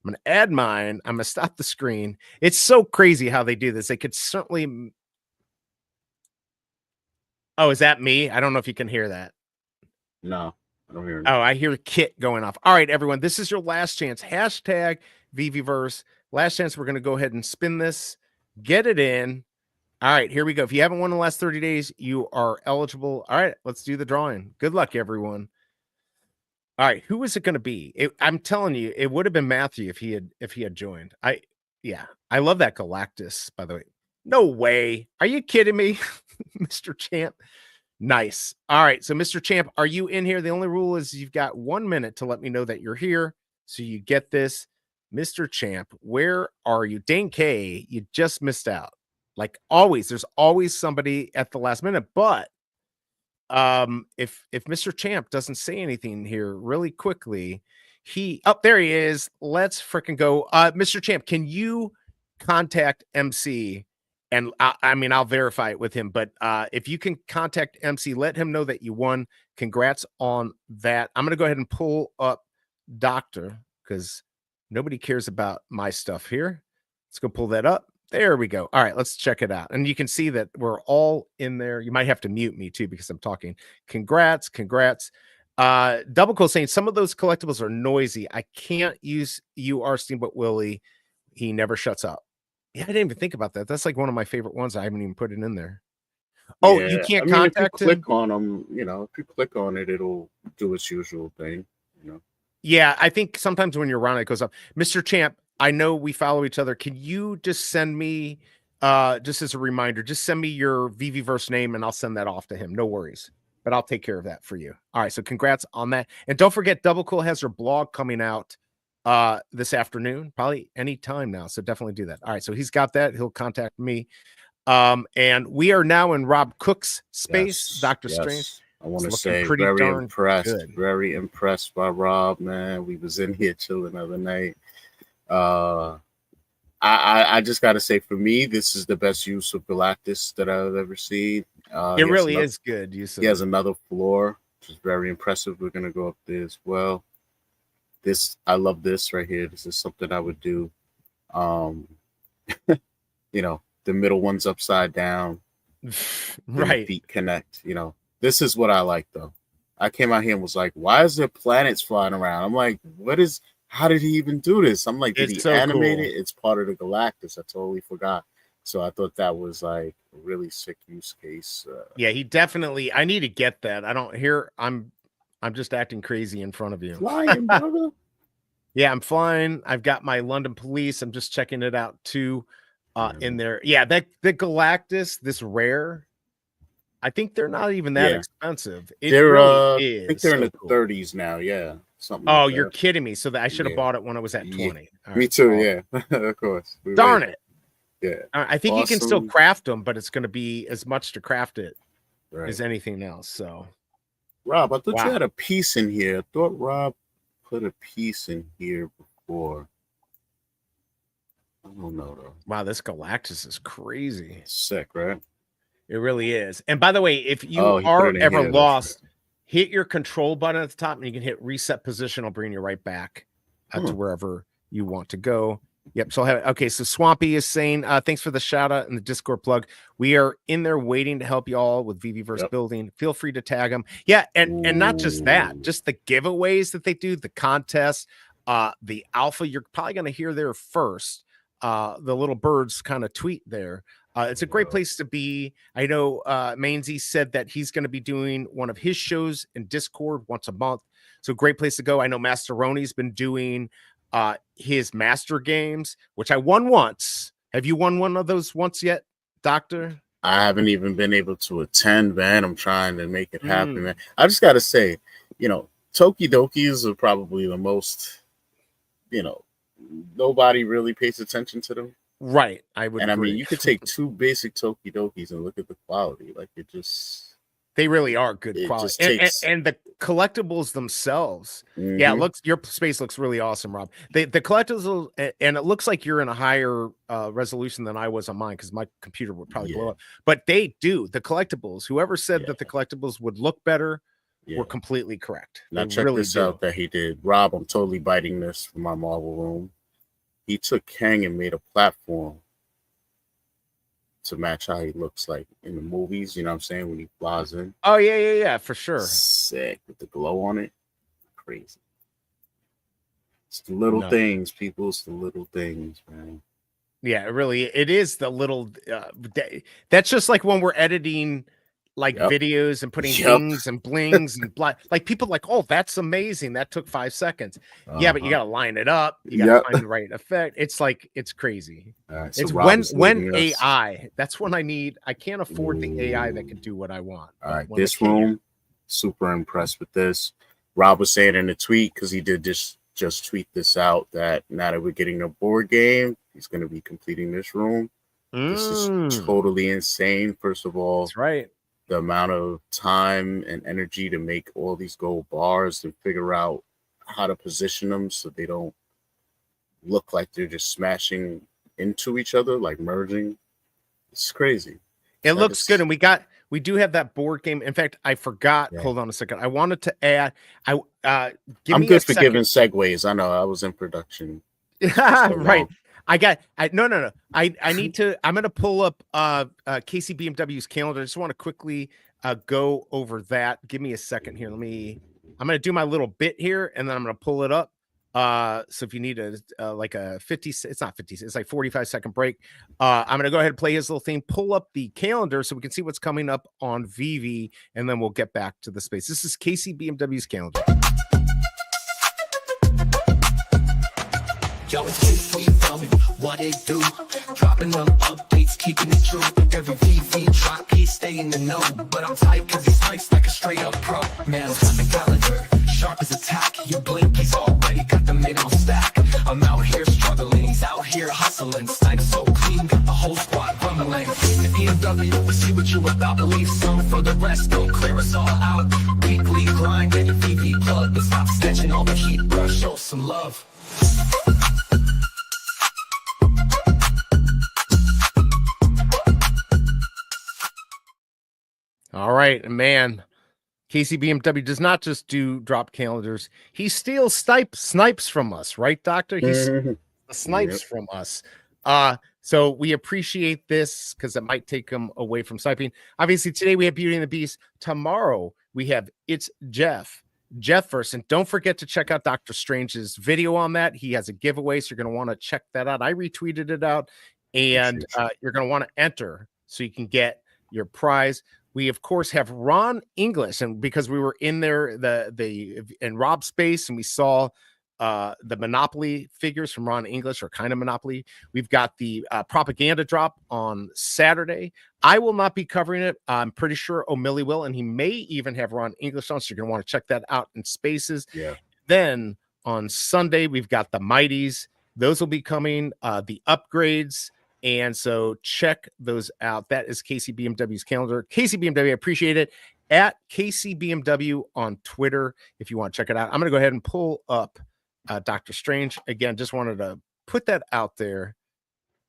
I'm gonna add mine. I'm gonna stop the screen. It's so crazy how they do this. They could certainly. Oh, is that me? I don't know if you can hear that. No. I don't hear it. Oh, I hear Kit going off. All right, everyone, this is your last chance. Hashtag VeveVerse. Last chance. We're going to go ahead and spin this, get it in. All right, here we go. If you haven't won in the last 30 days, you are eligible. All right, let's do the drawing. Good luck, everyone. All right, who is it going to be? I'm telling you, it would have been Matthew if he had joined. I love that Galactus, by the way. No way. Are you kidding me? Mr. Champ. Nice. All right, so Mr. Champ, are you in here? The only rule is you've got 1 minute to let me know that you're here, so you get this. Mr. Champ, where are you? Dane K, you just missed out. Like always, there's always somebody at the last minute, but if Mr. Champ doesn't say anything here really quickly, there he is. Let's freaking go. Mr. Champ, can you contact MC? And I mean, I'll verify it with him, but if you can contact MC, let him know that you won. Congrats on that. I'm going to go ahead and pull up Doctor because nobody cares about my stuff here. Let's go pull that up. There we go. All right, let's check it out. And you can see that we're all in there. You might have to mute me too because I'm talking. Congrats. Double Cool saying some of those collectibles are noisy. I can't use UR Steamboat Willie. He never shuts up. Yeah, I didn't even think about that. That's like one of my favorite ones. I haven't even put it in there. Oh, Yeah, you can't if you contact him? click on them, if you click on it, it'll do its usual thing, Yeah, I think sometimes when you're around, it goes up. Mr. Champ, I know we follow each other. Can you just send me, just as a reminder, just send me your VeveVerse name and I'll send that off to him. No worries. But I'll take care of that for you. All right, so congrats on that. And don't forget, Double Cool has her blog coming out this afternoon, probably any time now. So definitely do that. All right, so he's got that. He'll contact me. And we are now in Rob Cook's space, Dr. Strange. I want to say very impressed by Rob, man. We was in here chilling the other night. I just got to say, for me, this is the best use of Galactus that I've ever seen. It really is good. He has another floor, which is very impressive. We're going to go up there as well. I love this right here. This is something I would do. The middle one's upside down. Right. Feet connect, This is what I like, though. I came out here and was like, why is there planets flying around? I'm like, how did he even do this? I'm like, did he animate it? It's part of the Galactus. I totally forgot. So I thought that was like a really sick use case. Yeah, he definitely, I need to get that. I'm just acting crazy in front of you. Flying, brother. Yeah, I'm flying. I've got my London police. I'm just checking it out too. In there. Yeah, the Galactus, this rare. I think they're not even that expensive. I think they're in the 30s now. Yeah. Something. Oh, you're kidding me. So I should have bought it when I was at 20. Yeah. Me too. Yeah. Of course. Darn it. Yeah. I think you can still craft them, but it's going to be as much to craft it as anything else. So, Rob, I thought you had a piece in here. I thought Rob put a piece in here before. I don't know though. Wow, this Galactus is crazy. It's sick, right? It really is. And by the way, if you are ever lost, hit your control button at the top and you can hit reset position. I'll bring you right back to wherever you want to go. Yep. So I'll have it. Okay. So Swampy is saying, thanks for the shout out and the Discord plug. We are in there waiting to help you all with VeveVerse building. Feel free to tag them. Yeah. And not just that, just the giveaways that they do, the contests, the alpha, you're probably going to hear there first. The little birds kind of tweet there. It's a great place to be. I know Mainzy said that he's going to be doing one of his shows in Discord once a month. So great place to go. I know Masteroni's been doing his master games, which I won once. Have you won one of those once yet, Doctor? I haven't even been able to attend, man. I'm trying to make it happen, man. I just got to say, Tokidokis are probably the most, nobody really pays attention to them. Right. I would agree. I mean, you could take two basic Tokidokis and look at the quality. Like they really are good quality. And the collectibles themselves. Yeah, your space looks really awesome, Rob. The collectibles, and it looks like you're in a higher resolution than I was on mine because my computer would probably blow up. But they do. The collectibles, whoever said that the collectibles would look better were completely correct. Now check this out that he did. Rob, I'm totally biting this for my Marvel room. He took Kang and made a platform to match how he looks like in the movies. You know what I'm saying? When he flies in. Oh, yeah, for sure. Sick with the glow on it. Crazy. It's the little things, people. It's the little things, man. Yeah, it really it is the little that's just like when we're editing like videos and putting dings and blings and like people like, oh, that's amazing. That took 5 seconds. Yeah, but you gotta line it up, you gotta find the right effect. It's like it's crazy. So It's Rob when AI, that's when I can't afford the AI that can do what I want. All right, this room, super impressed with this. Rob was saying in a tweet, because he did just tweet this out, that now that we're getting a board game, he's going to be completing this room. This is totally insane. First of all, that's right. The amount of time and energy to make all these gold bars and figure out how to position them so they don't look like they're just smashing into each other, like merging. It's crazy. It looks good, and we do have that board game. In fact, I forgot. Hold on a second. I wanted to add. I'm good for giving segues. I know I was in production. Right. No. I need to. I'm going to pull up KCBMW's calendar. I just want to quickly go over that. Give me a second here. I'm going to do my little bit here, and then I'm going to pull it up. So if you need like a 50, it's not 50, it's like 45-second break. I'm going to go ahead and play his little thing, pull up the calendar so we can see what's coming up on Veve, and then we'll get back to the space. This is KCBMW's calendar. Yo, it's good for you, tell me what it do. Dropping them updates, keeping it true. Every VV drop, he stay in the know. But I'm tight cause he's nice like a straight up pro. Man, got the calendar, sharp as a tack. You blink, he's already got the mid on stack. I'm out here struggling, he's out here hustling. Snipes so clean, got the whole squad rumbling. BMW, we see what you about to leave some for the rest. Don't clear us all out. Weekly grind, get a VV plug. But stop snatching all the heat, bro. Show some love. All right, man. KCBMW does not just do drop calendars. He steals snipes from us, right, Doctor? He snipes from us. So we appreciate this because it might take him away from sniping. Obviously, today we have Beauty and the Beast. Tomorrow we have It's VeveVerse. And don't forget to check out Dr. Strange's video on that. He has a giveaway, so you're going to want to check that out. I retweeted it out, and you're going to want to enter so you can get your prize. We of course have Ron English, and because we were in there in Rob's space and we saw the Monopoly figures from Ron English, or kind of Monopoly. We've got the propaganda drop on Saturday. I will not be covering it. I'm pretty sure O'Malley will, and he may even have Ron English on, so you're going to want to check that out in Spaces. Yeah. Then on Sunday, we've got the Mighties. Those will be coming, the upgrades. And so check those out. That is KCBMW's calendar. KCBMW, I appreciate it. At KCBMW on Twitter, if you want to check it out. I'm going to go ahead and pull up Dr. Strange. Again, just wanted to put that out there.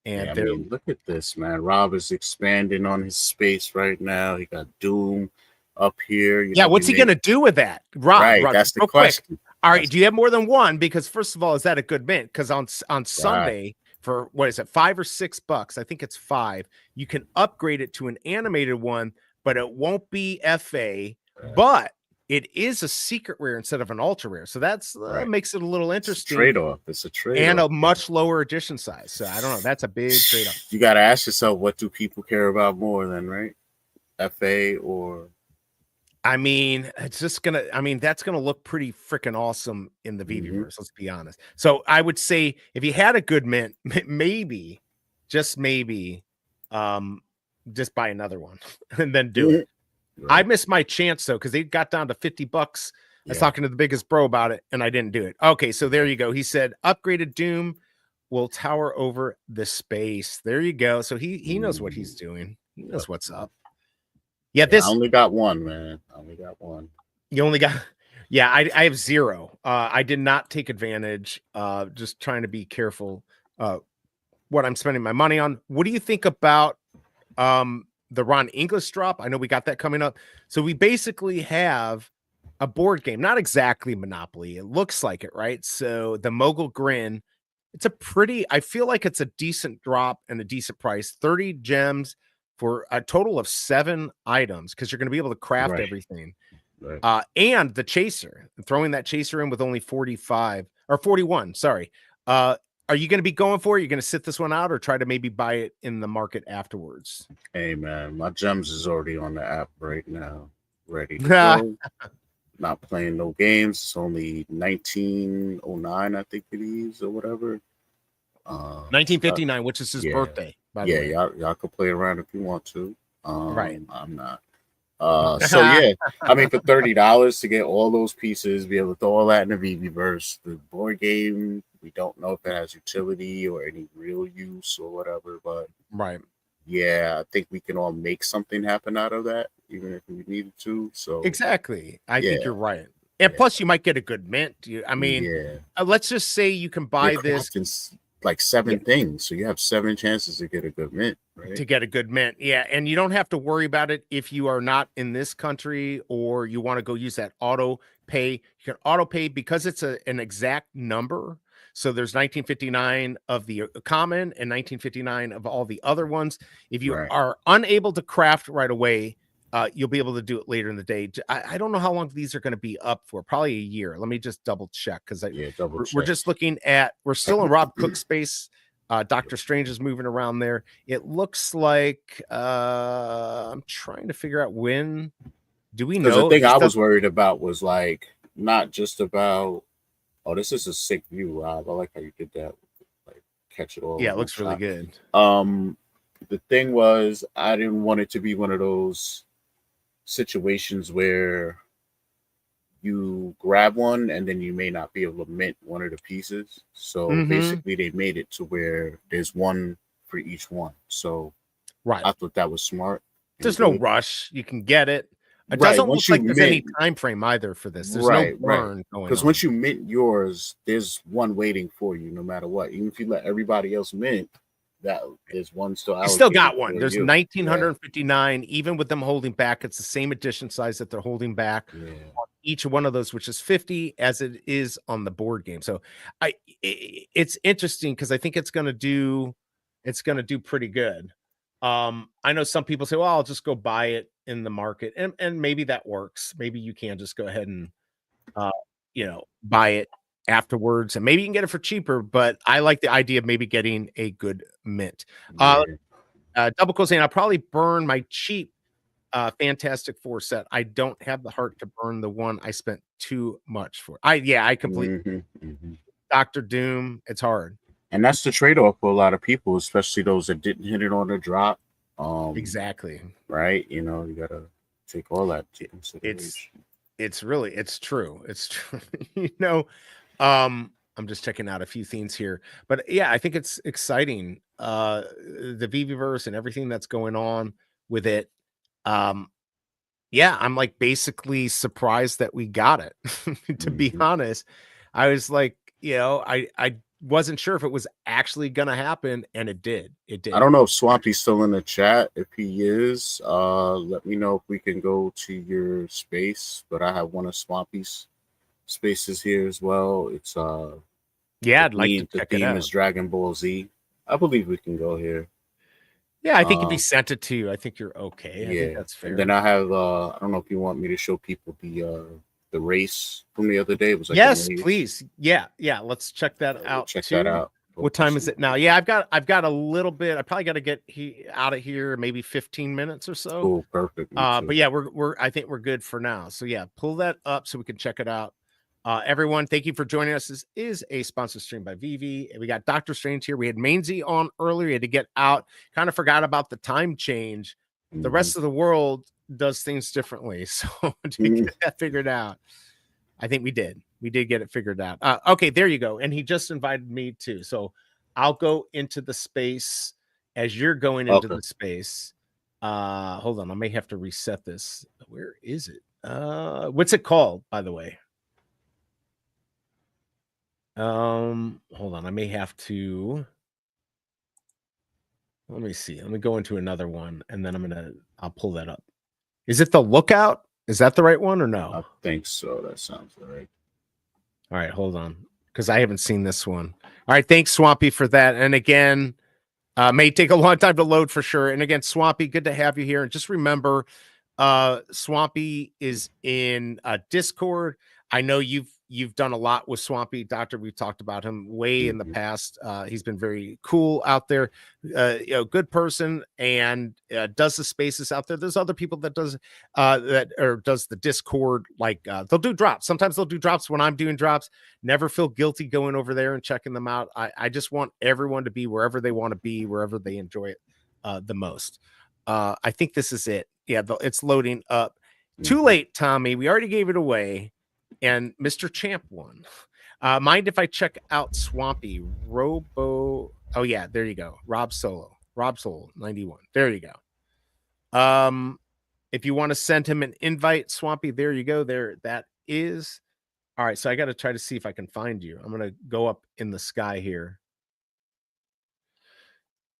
And yeah, look at this, man. Rob is expanding on his space right now. He got Doom up here. What's he going to do with that? Rob, that's the question. Quick. All right, do you have more than one? Because first of all, is that a good mint? Because on Sunday, for what is it, $5 or $6? I think it's $5. You can upgrade it to an animated one, but it won't be FA, but it is a secret rare instead of an ultra rare. So that's makes it a little interesting. Trade-off. It's a trade-off. And a much lower edition size. So I don't know. That's a big trade-off. You got to ask yourself, what do people care about more then, right? FA or... I mean, it's just going to, that's going to look pretty freaking awesome in the VeveVerse, let's be honest. So I would say if you had a good mint, maybe, just maybe, just buy another one and then do it. Right. I missed my chance though, because they got down to $50. I was talking to the biggest bro about it and I didn't do it. Okay, so there you go. He said upgraded Doom will tower over the space. There you go. So he knows what he's doing. He knows what's up. Yeah, I only got one, man. I only got one. You only got, I have 0. I did not take advantage. Just trying to be careful what I'm spending my money on. What do you think about the Ron English drop? I know we got that coming up. So we basically have a board game, not exactly Monopoly. It looks like it, right? So the Mogul Grin, it's a pretty, I feel like it's a decent drop and a decent price. 30 gems for a total of 7 items, because you're going to be able to craft everything. Right. And the chaser, throwing that chaser in with only 45 or 41. Sorry. Are are you going to be going for it? You're going to sit this one out or try to maybe buy it in the market afterwards? Hey man, my gems is already on the app right now, ready to go. Not playing no games. It's only 1909, I think it is, or whatever. 1959, which is his birthday. By the way. y'all can play around if you want to. Right. I'm not. So yeah, I mean, for $30 to get all those pieces, be able to throw all that in the VeveVerse, the board game. We don't know if it has utility or any real use or whatever, but right. Yeah, I think we can all make something happen out of that, even if we needed to. So exactly, I think you're right. And plus, you might get a good mint. I mean, let's just say you can buy this. Like 7 things, so you have 7 chances to get a good mint, right? To get a good mint, and you don't have to worry about it if you are not in this country or you want to go use that auto pay. You can auto pay because it's an exact number. So there's 1959 of the common and 1959 of all the other ones. If you are unable to craft right away, you'll be able to do it later in the day. I don't know how long these are going to be up for. Probably a year. Let me just double check because we're just looking at. We're still in Rob Cook space. Doctor Strange is moving around there. It looks like I'm trying to figure out when. Do we know? The thing I was worried about was like not just about. Oh, this is a sick view, Rob. I like how you did that. Like catch it all. Yeah, it looks really good. The thing was, I didn't want it to be one of those situations where you grab one and then you may not be able to mint one of the pieces. So basically they made it to where there's one for each one. So I thought that was smart. There's no rush. You can get it. It doesn't look like there's any time frame either for this. There's no burn going on. Because once you mint yours, there's one waiting for you no matter what. Even if you let everybody else mint, that is one still. You still got one. There's 1959, even with them holding back. It's the same edition size that they're holding back on each one of those, which is 50 as it is on the board game. So it's interesting because I think it's going to do pretty good. I know some people say, well, I'll just go buy it in the market, and maybe that works. Maybe you can just go ahead and buy it afterwards, and maybe you can get it for cheaper, but I like the idea of maybe getting a good mint. Double Cool saying I'll probably burn my cheap Fantastic Four set. I don't have the heart to burn the one I spent too much for. I completely Dr. Doom, it's hard. And that's the trade-off for a lot of people, especially those that didn't hit it on the drop. Exactly. Right. You gotta take all that into consideration. It's true. It's true. I'm just checking out a few things here, but yeah, I think it's exciting. The VeveVerse and everything that's going on with it. I'm like basically surprised that we got it. To be honest, I was like, I wasn't sure if it was actually gonna happen, and it did. I don't know if Swampy's still in the chat. If he is, let me know if we can go to your space. But I have one of Swampy's spaces here as well. It's I'd like to check it out. The theme is Dragon Ball Z. I believe we can go here. Yeah, I think if he sent it to you, I think you're okay. I think that's fair. And then I have I don't know if you want me to show people the race from the other day. It was like yes, please. Yeah. Let's check that out. Check that out. What time is it now? Yeah, I've got a little bit. I probably got to get out of here maybe 15 minutes or so. Cool, perfect. But yeah, I think we're good for now. So yeah, pull that up so we can check it out. Everyone, thank you for joining us. This is a sponsored stream by Veve. We got Dr. Strange here. We had Mainzy on earlier. He had to get out. Kind of forgot about the time change. The rest of the world does things differently. So to get that figured out, I think we did. We did get it figured out. Okay, there you go. And he just invited me too. So I'll go into the space as you're going into the space. Hold on. I may have to reset this. Where is it? What's it called, by the way? Hold on. I may have to. Let me see. Let me go into another one, and then I'll pull that up. Is it the Lookout? Is that the right one or no? I think so. That sounds right. All right, hold on, because I haven't seen this one. All right, thanks, Swampy, for that. And again, may take a long time to load for sure. And again, Swampy, good to have you here. And just remember, Swampy is in Discord. I know you've you've done a lot with Swampy Doctor. We've talked about him way in the past. He's been very cool out there, good person, and does the spaces out there. There's other people that does does the Discord. Like they'll do drops. Sometimes they'll do drops when I'm doing drops. Never feel guilty going over there and checking them out. I just want everyone to be wherever they want to be, wherever they enjoy it the most. I think this is it. Yeah, it's loading up. Too late, Tommy. We already gave it away. And Mr. Champ won. Mind if I check out Swampy Robo? Oh yeah, there you go. Rob Solo 91. There you go. If you want to send him an invite, Swampy, there you go. There that is. All right, so I got to try to see if I can find you. I'm gonna go up in the sky here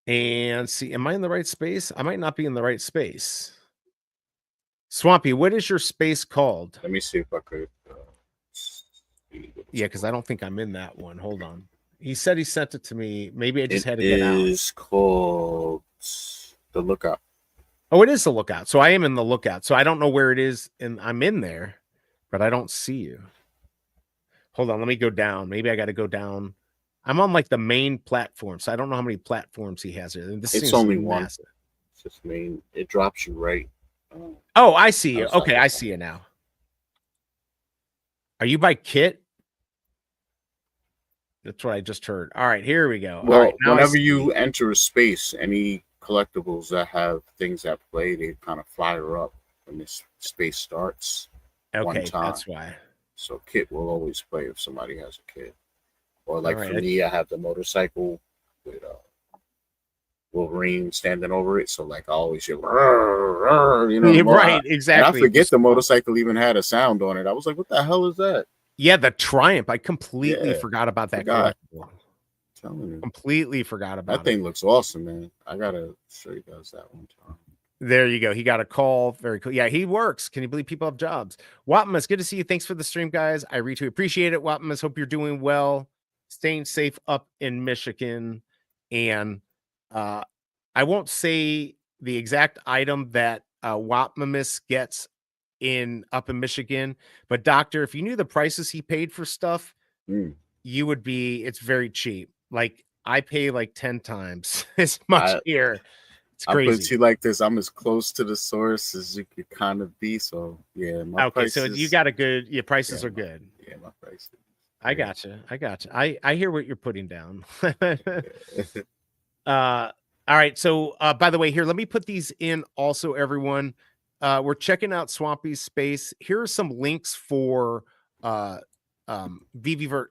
and see. Am I in the right space? I might not be in the right space. Swampy, what is your space called? Let me see if I could. Yeah, because I don't think I'm in that one. Hold on. He said he sent it to me. Maybe I just had to get out. It is called The Lookout. Oh, it is the Lookout. So I am in the Lookout. So I don't know where it is, and I'm in there, but I don't see you. Hold on. Let me go down. Maybe I got to go down. I'm on like the main platform, so I don't know how many platforms he has here. This it's only one. Massive. It's just main. It drops you right. Oh, I see you. Okay, I see you now. Are you by Kit? That's what I just heard. All right, here we go. Well, all right, now whenever you enter a space, any collectibles that have things at play, they kind of fire up when this space starts. Okay, one time. That's why. So Kit will always play if somebody has a kit. Or like for me, I have the motorcycle with Wolverine standing over it. So like I always hear, you know, right, exactly. And I forget the motorcycle even had a sound on it. I was like, what the hell is that? Yeah, the Triumph. I completely forgot about that. Completely forgot about that thing. Looks awesome, man. I gotta show you guys that one time. There you go. He got a call. Very cool. Yeah, he works. Can you believe people have jobs? Wapmas, good to see you. Thanks for the stream, guys. I really appreciate it. Wapmas, hope you're doing well. Staying safe up in Michigan. And I won't say the exact item that Wapmas gets up in Michigan, but Doctor, if you knew the prices he paid for stuff, you would be, it's very cheap. Like I pay like 10 times as much here. It's crazy. I'll put you like this. I'm as close to the source as you could kind of be. So yeah. My prices, so you got a good, your prices are good. Yeah, my prices. I gotcha. I hear what you're putting down. All right. So by the way, here, let me put these in also, everyone. We're checking out Swampy's space. Here are some links for VeveVerse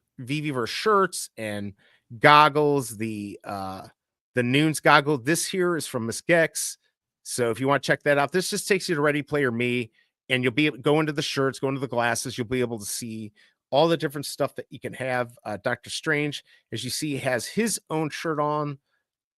shirts and goggles. The Noons goggle. This here is from Miss Gex. So if you want to check that out, this just takes you to Ready Player Me, and you'll be go into the shirts, go into the glasses. You'll be able to see all the different stuff that you can have. Doctor Strange, as you see, has his own shirt on.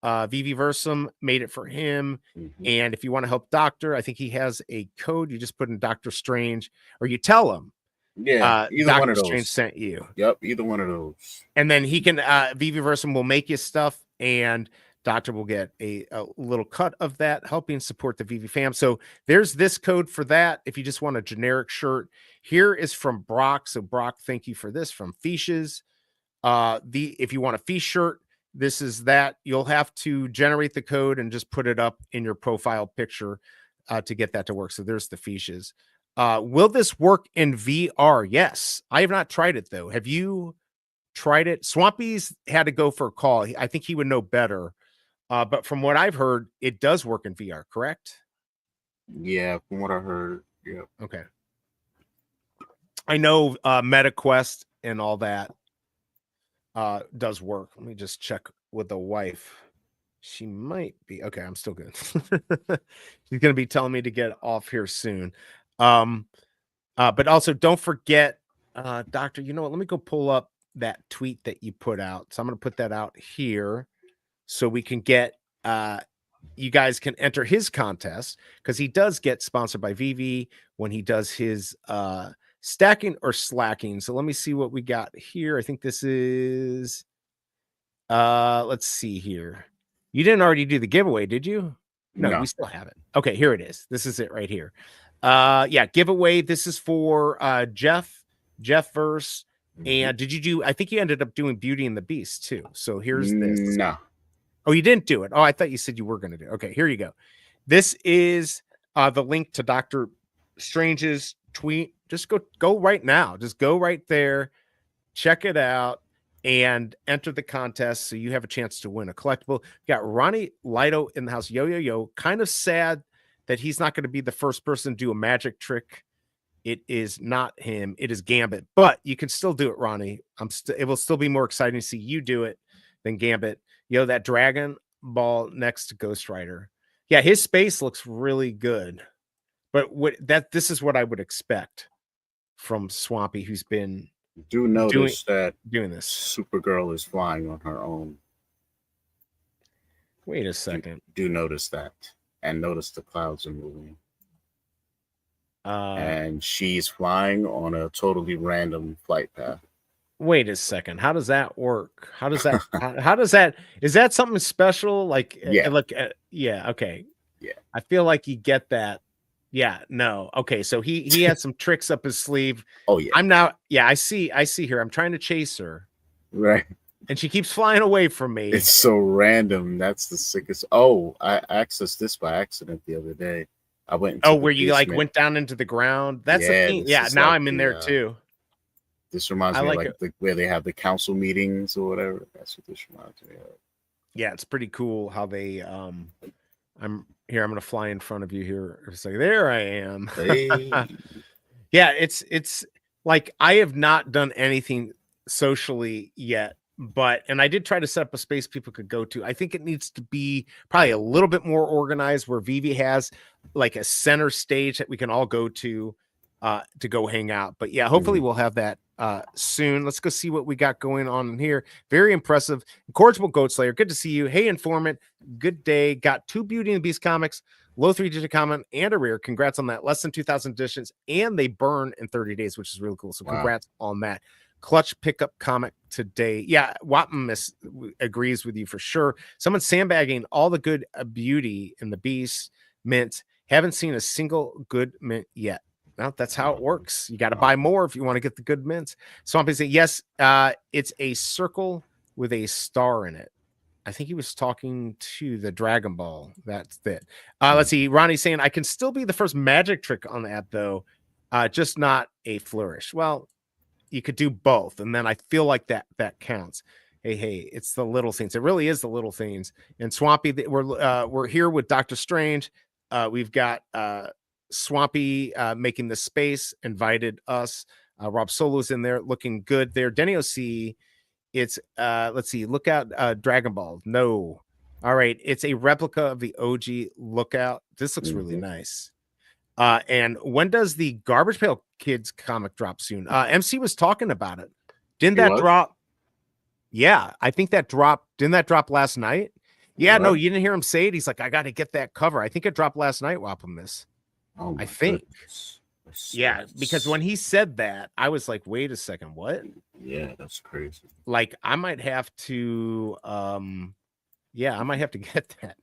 VeveVerse made it for him. And if you want to help Doctor, I think he has a code. You just put in Doctor Strange, or you tell him. Yeah, either Doctor one of those. Strange sent you. Yep, either one of those. And then he can VeveVerse will make you stuff, and Doctor will get a little cut of that, helping support the Veve fam. So there's this code for that. If you just want a generic shirt, here is from Brock. So Brock, thank you for this from Feeshes. If you want a Feesh shirt, this is that. You'll have to generate the code and just put it up in your profile picture to get that to work. So there's the Feeshes. Will this work in VR? Yes. I have not tried it though. Have you tried it? Swampy's had to go for a call. I think he would know better. But from what I've heard, it does work in VR, correct? Yeah, from what I heard. Yeah. Okay. I know MetaQuest and all that does work. Let me just check with the wife. She might be okay. I'm still good. She's gonna be telling me to get off here soon. But also don't forget, Doctor, you know what? Let me go pull up that tweet that you put out. So I'm gonna put that out here so we can get you guys can enter his contest, because he does get sponsored by Veve when he does his stacking or slacking. So let me see what we got here. I think this is let's see here. You didn't already do the giveaway, did you? No, we still have it. Okay, here it is. This is it right here. Yeah, giveaway. This is for VeveVerse. And did you do? I think you ended up doing Beauty and the Beast too. So here's this. No. Oh, you didn't do it. Oh, I thought you said you were going to do it. Okay, here you go. This is the link to Dr. Strange's tweet. Just go right now. Just go right there, check it out, and enter the contest so you have a chance to win a collectible. We got Ronnie Lido in the house. Yo. Kind of sad that he's not going to be the first person to do a magic trick. It is not him. It is Gambit, but you can still do it, Ronnie. It will still be more exciting to see you do it than Gambit. Yo, that Dragon Ball next to Ghost Rider. Yeah, his space looks really good. But this is what I would expect from Swampy, who's been notice that doing this. Supergirl is flying on her own. Wait a second. Do notice that, and notice the clouds are moving. And she's flying on a totally random flight path. Wait a second. How does that work? How does that? how does that? Is that something special? Like, yeah, yeah. Okay. Yeah. I feel like you get that. Yeah. No. Okay. So he had some tricks up his sleeve. Oh yeah. I'm now. Yeah. I see her. I'm trying to chase her. Right. And she keeps flying away from me. It's so random. That's the sickest. Oh, I accessed this by accident the other day. I went. Oh, where you like went down into the ground? That's the thing. Yeah. Now like I'm in there too. This reminds me of where they have the council meetings or whatever. That's what this reminds me of. Yeah, it's pretty cool how they I'm gonna fly in front of you here. It's like there I am. Hey. Yeah, it's like I have not done anything socially yet, and I did try to set up a space people could go to. I think it needs to be probably a little bit more organized where Veve has like a center stage that we can all go to go hang out. But yeah, hopefully we'll have that soon. Let's go see what we got going on here. Very impressive. Incorrigible Goat Slayer, good to see you. Hey, Informant, good day. Got 2 Beauty and the Beast comics, low 3-digit comment and a rare. Congrats on that. Less than 2,000 editions, and they burn in 30 days, which is really cool. So congrats on that. Clutch pickup comic today. Yeah, Wappen agrees with you for sure. Someone's sandbagging all the good Beauty and the Beast mint. Haven't seen a single good mint yet. Well, that's how it works. You got to buy more if you want to get the good mints. Swampy saying, yes, it's a circle with a star in it. I think he was talking to the Dragon Ball. That's it. Let's see. Ronnie saying, I can still be the first magic trick on the app, though, just not a flourish. Well, you could do both, and then I feel like that counts. Hey, it's the little things. It really is the little things. And Swampy, we're here with Dr. Strange. We've got Swampy making the space, invited us. Rob Solo's in there looking good there. Denny OC, it's let's see, look out, Dragon Ball. No. All right, it's a replica of the OG Lookout. This looks really nice. And when does the Garbage Pail Kids comic drop soon? MC was talking about it. Didn't that drop? Yeah, I think that dropped. Didn't that drop last night? Yeah, no, you didn't hear him say it. He's like, I got to get that cover. I think it dropped last night, Wapamus. Oh, I think. Yeah, because when he said that, I was like, wait a second, what? Yeah, that's crazy. Like, I might have to I might have to get that.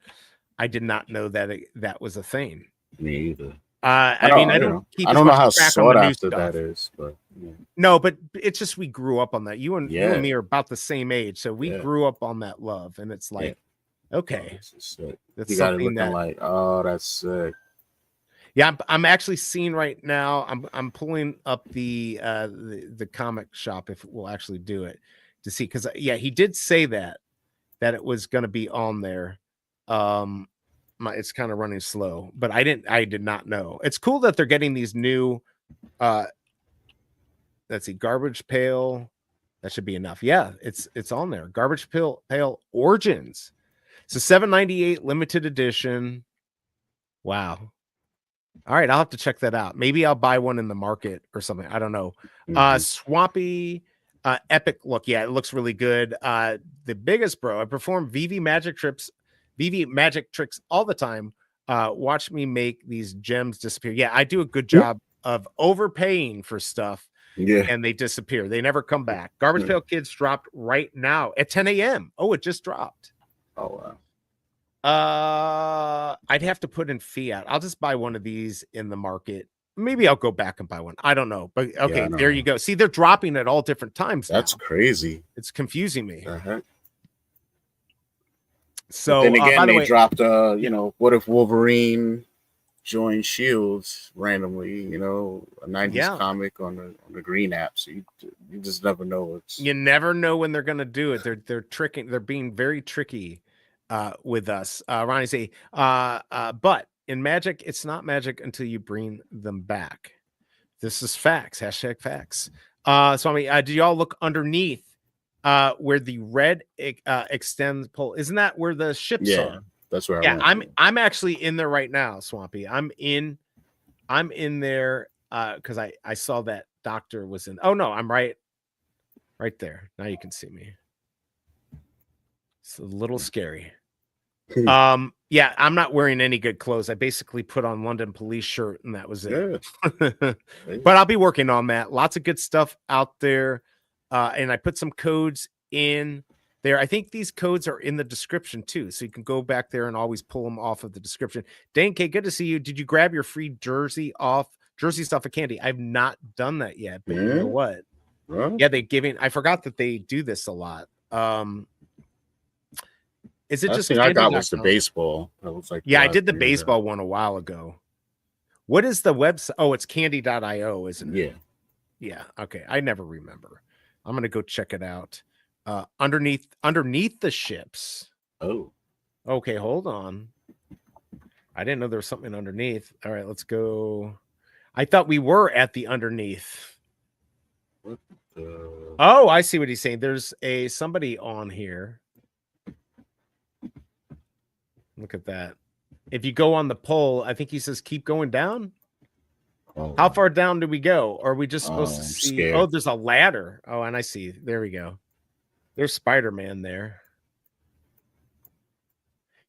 I did not know that that was a thing. Me either. I don't know how sought after that is, but yeah. No, but it's just we grew up on that. You and me are about the same age, so we grew up on that love, and it's like, okay, that's something that like, oh, that's sick. Yeah, I'm actually seeing right now. I'm pulling up the comic shop if it will actually do it to see, because he did say that it was going to be on there. It's kind of running slow, but I did not know. It's cool that they're getting these new let's see, Garbage Pail. That should be enough. Yeah, it's on there. Garbage Pail Origins. It's a $7.98 limited edition. Wow. All right, I'll have to check that out. Maybe I'll buy one in the market or something. I don't know. Swampy epic look. Yeah, it looks really good. The biggest bro. I perform Veve magic tricks all the time. Watch me make these gems disappear. Yeah, I do a good job of overpaying for stuff. Yeah, and they disappear. They never come back. Garbage Pail Kids dropped right now at 10 a.m. Oh, it just dropped. Oh wow. I'd have to put in fiat. I'll just buy one of these in the market. Maybe I'll go back and buy one. I don't know. But okay, I don't there know. you go. See, they're dropping at all different times. That's now. crazy. It's confusing me. But So then again, by the they way, dropped what if Wolverine joined Shields randomly, a 90s comic on the Green app. So you just never know. You never know when they're gonna do it. They're tricking, they're being very tricky with us. Ronnie say, but in Magic, it's not magic until you bring them back. This is facts. Hashtag facts. So I mean, do y'all look underneath where the red extends pole? Isn't that where the ships are? That's where I'm actually in there right now, Swampy. I'm in there because I saw that Doctor was in. Oh no, I'm right there. Now you can see me. It's a little scary. Yeah, I'm not wearing any good clothes. I basically put on London Police shirt and that was it. But I'll be working on that. Lots of good stuff out there. And I put some codes in there. I think these codes are in the description too. So you can go back there and always pull them off of the description. Dane K, good to see you. Did you grab your free jersey stuff of candy? I've not done that yet, but you know what? Yeah, I forgot that they do this a lot. Is it just thing I got was the baseball? I was like, yeah, I did the baseball one a while ago. What is the website? Oh, it's candy.io, isn't it? Yeah. Okay. I never remember. I'm gonna go check it out. Underneath the ships. Oh. Okay, hold on. I didn't know there was something underneath. All right, let's go. I thought we were at the underneath. Oh, I see what he's saying. There's somebody on here. Look at that. If you go on the poll, I think he says keep going down. Oh, how far down do we go? Or are we just supposed to see? Scared. Oh, there's a ladder. Oh, and I see. There we go. There's Spider-Man there.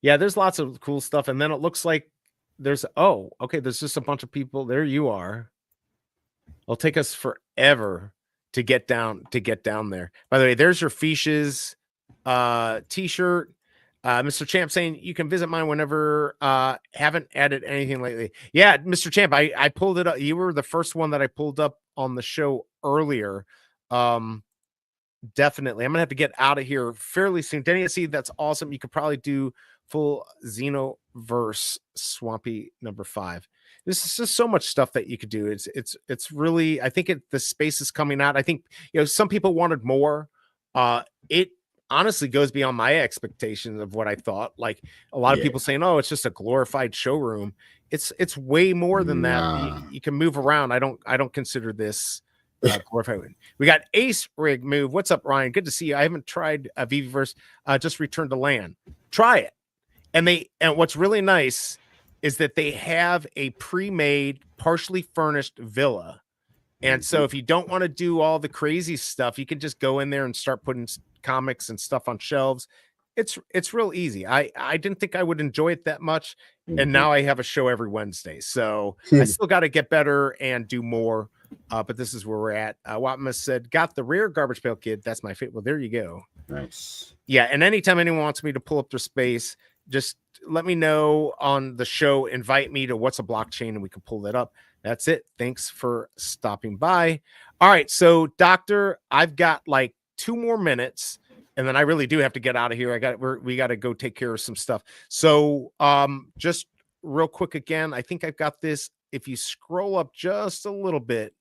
Yeah, there's lots of cool stuff. And then it looks like there's there's just a bunch of people. There you are. It'll take us forever to get down there. By the way, there's your Feeshes t-shirt. Mr. Champ saying you can visit mine whenever. Haven't added anything lately. Yeah, Mr. Champ, I pulled it up. You were the first one that I pulled up on the show earlier. Definitely. I'm gonna have to get out of here fairly soon. Denny, see, that's awesome. You could probably do full Xenoverse Swampy number 5. This is just so much stuff that you could do. It's really, I think the space is coming out. I think some people wanted more. It honestly goes beyond my expectations of what I thought. Like a lot of people saying, oh, it's just a glorified showroom. It's way more than that. You can move around. I don't consider this glorified. We got Ace Rig Move. What's up, Ryan? Good to see you. I haven't tried VeveVerse. Just returned to land. Try it. And what's really nice is that they have a pre-made, partially furnished villa. And so if you don't want to do all the crazy stuff, you can just go in there and start putting comics and stuff on shelves. It's real easy. I didn't think I would enjoy it that much. And now I have a show every Wednesday. So I still got to get better and do more. But this is where we're at. Watma said, got the rare garbage pail kid. That's my favorite. Well, there you go. Nice. Yeah. And anytime anyone wants me to pull up their space, just let me know on the show. Invite me to What's a Blockchain and we can pull that up. That's it. Thanks for stopping by. All right. So, Doctor, I've got like 2 more minutes and then I really do have to get out of here. We got to go take care of some stuff. So, just real quick again, I think I've got this. If you scroll up just a little bit,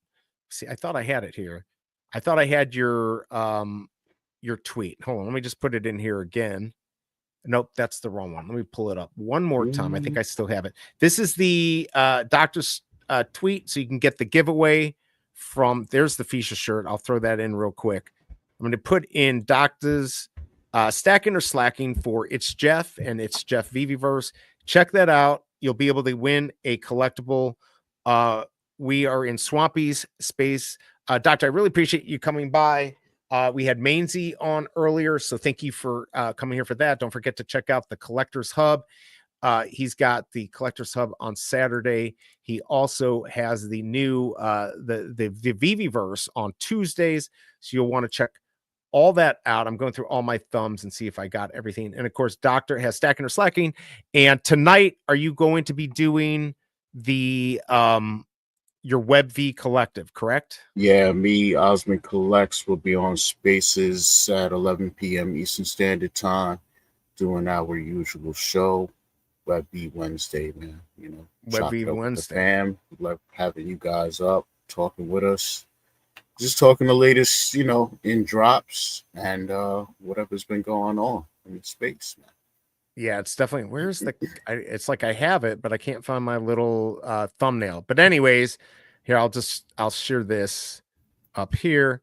see, I thought I had it here. I thought I had your tweet. Hold on. Let me just put it in here again. Nope, that's the wrong one. Let me pull it up one more time. I think I still have it. This is the doctor's tweet, so you can get the giveaway from. There's the Feeshes shirt. I'll throw that in real quick. I'm going to put in doctor's stacking or slacking for It's Jeff and It's Jeff VeveVerse. Check that out. You'll be able to win a collectible. We are in Swampy's space. Doctor, I really appreciate you coming by. We had Mainsy on earlier, so thank you for coming here for that. Don't forget to check out the Collector's Hub. He's got the Collector's Hub on Saturday. He also has the new the VeveVerse on Tuesdays, so you'll want to check all that out. I'm going through all my thumbs and see if I got everything. And of course, Doctor has stacking or slacking. And tonight, are you going to be doing the your WebV collective, correct? Yeah, me, Osmond Collects will be on Spaces at 11 p.m. Eastern Standard Time, doing our usual show. WebV Wednesday, man. You know, chopped WebV up with the Wednesday. fam, love having you guys up, talking with us, just talking the latest, you know, in drops and whatever's been going on in the space, man. Yeah, it's definitely, where's the, it's like I have it, but I can't find my little thumbnail. But anyways, here, I'll share this up here.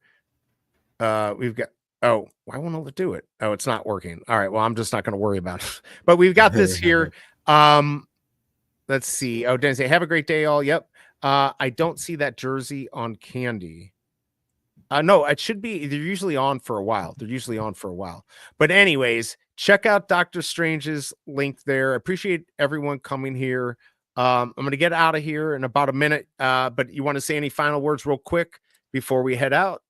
We've got, oh, why won't it do it? Oh, it's not working. All right, well, I'm just not going to worry about it. But we've got this here. Let's see. Oh, Dennis, have a great day, all. Yep. I don't see that jersey on Candy. No, it should be. They're usually on for a while. But anyways, check out Dr. Strange's link there. Appreciate everyone coming here. I'm going to get out of here in about a minute. But you want to say any final words real quick before we head out?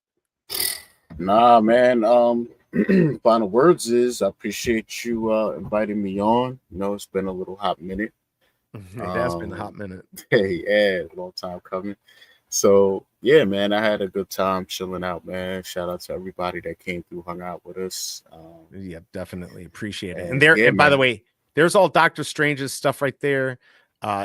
Nah, man. Final words is I appreciate you inviting me on. You know, it's been a little hot minute. It has been a hot minute. Hey, yeah, long time coming. So yeah, man, I had a good time chilling out, man. Shout out to everybody that came through, hung out with us. Yeah, definitely appreciate it. And there, and by the way, there's all Dr. Strange's stuff right there.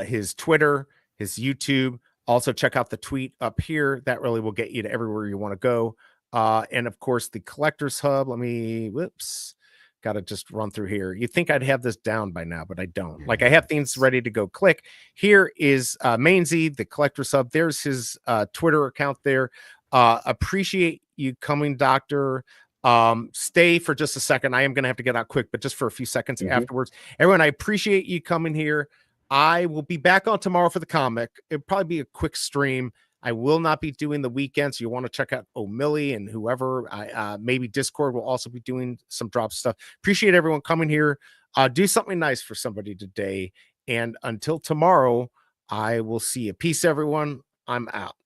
His Twitter, his YouTube. Also check out the tweet up here. That really will get you to everywhere you want to go. And of course, the Collectors Hub. Got to just run through here. You think I'd have this down by now, but I don't. Like I have things ready to go. Click. Here is Mainzy, the Collectors Hub. There's his Twitter account there. Appreciate you coming, Doctor. Stay for just a second. I am going to have to get out quick, but just for a few seconds afterwards. Everyone, I appreciate you coming here. I will be back on tomorrow for the comic. It'll probably be a quick stream. I will not be doing the weekends. So you want to check out O'Milly and whoever. Maybe Discord will also be doing some drop stuff. Appreciate everyone coming here. Do something nice for somebody today. And until tomorrow, I will see you. Peace, everyone. I'm out.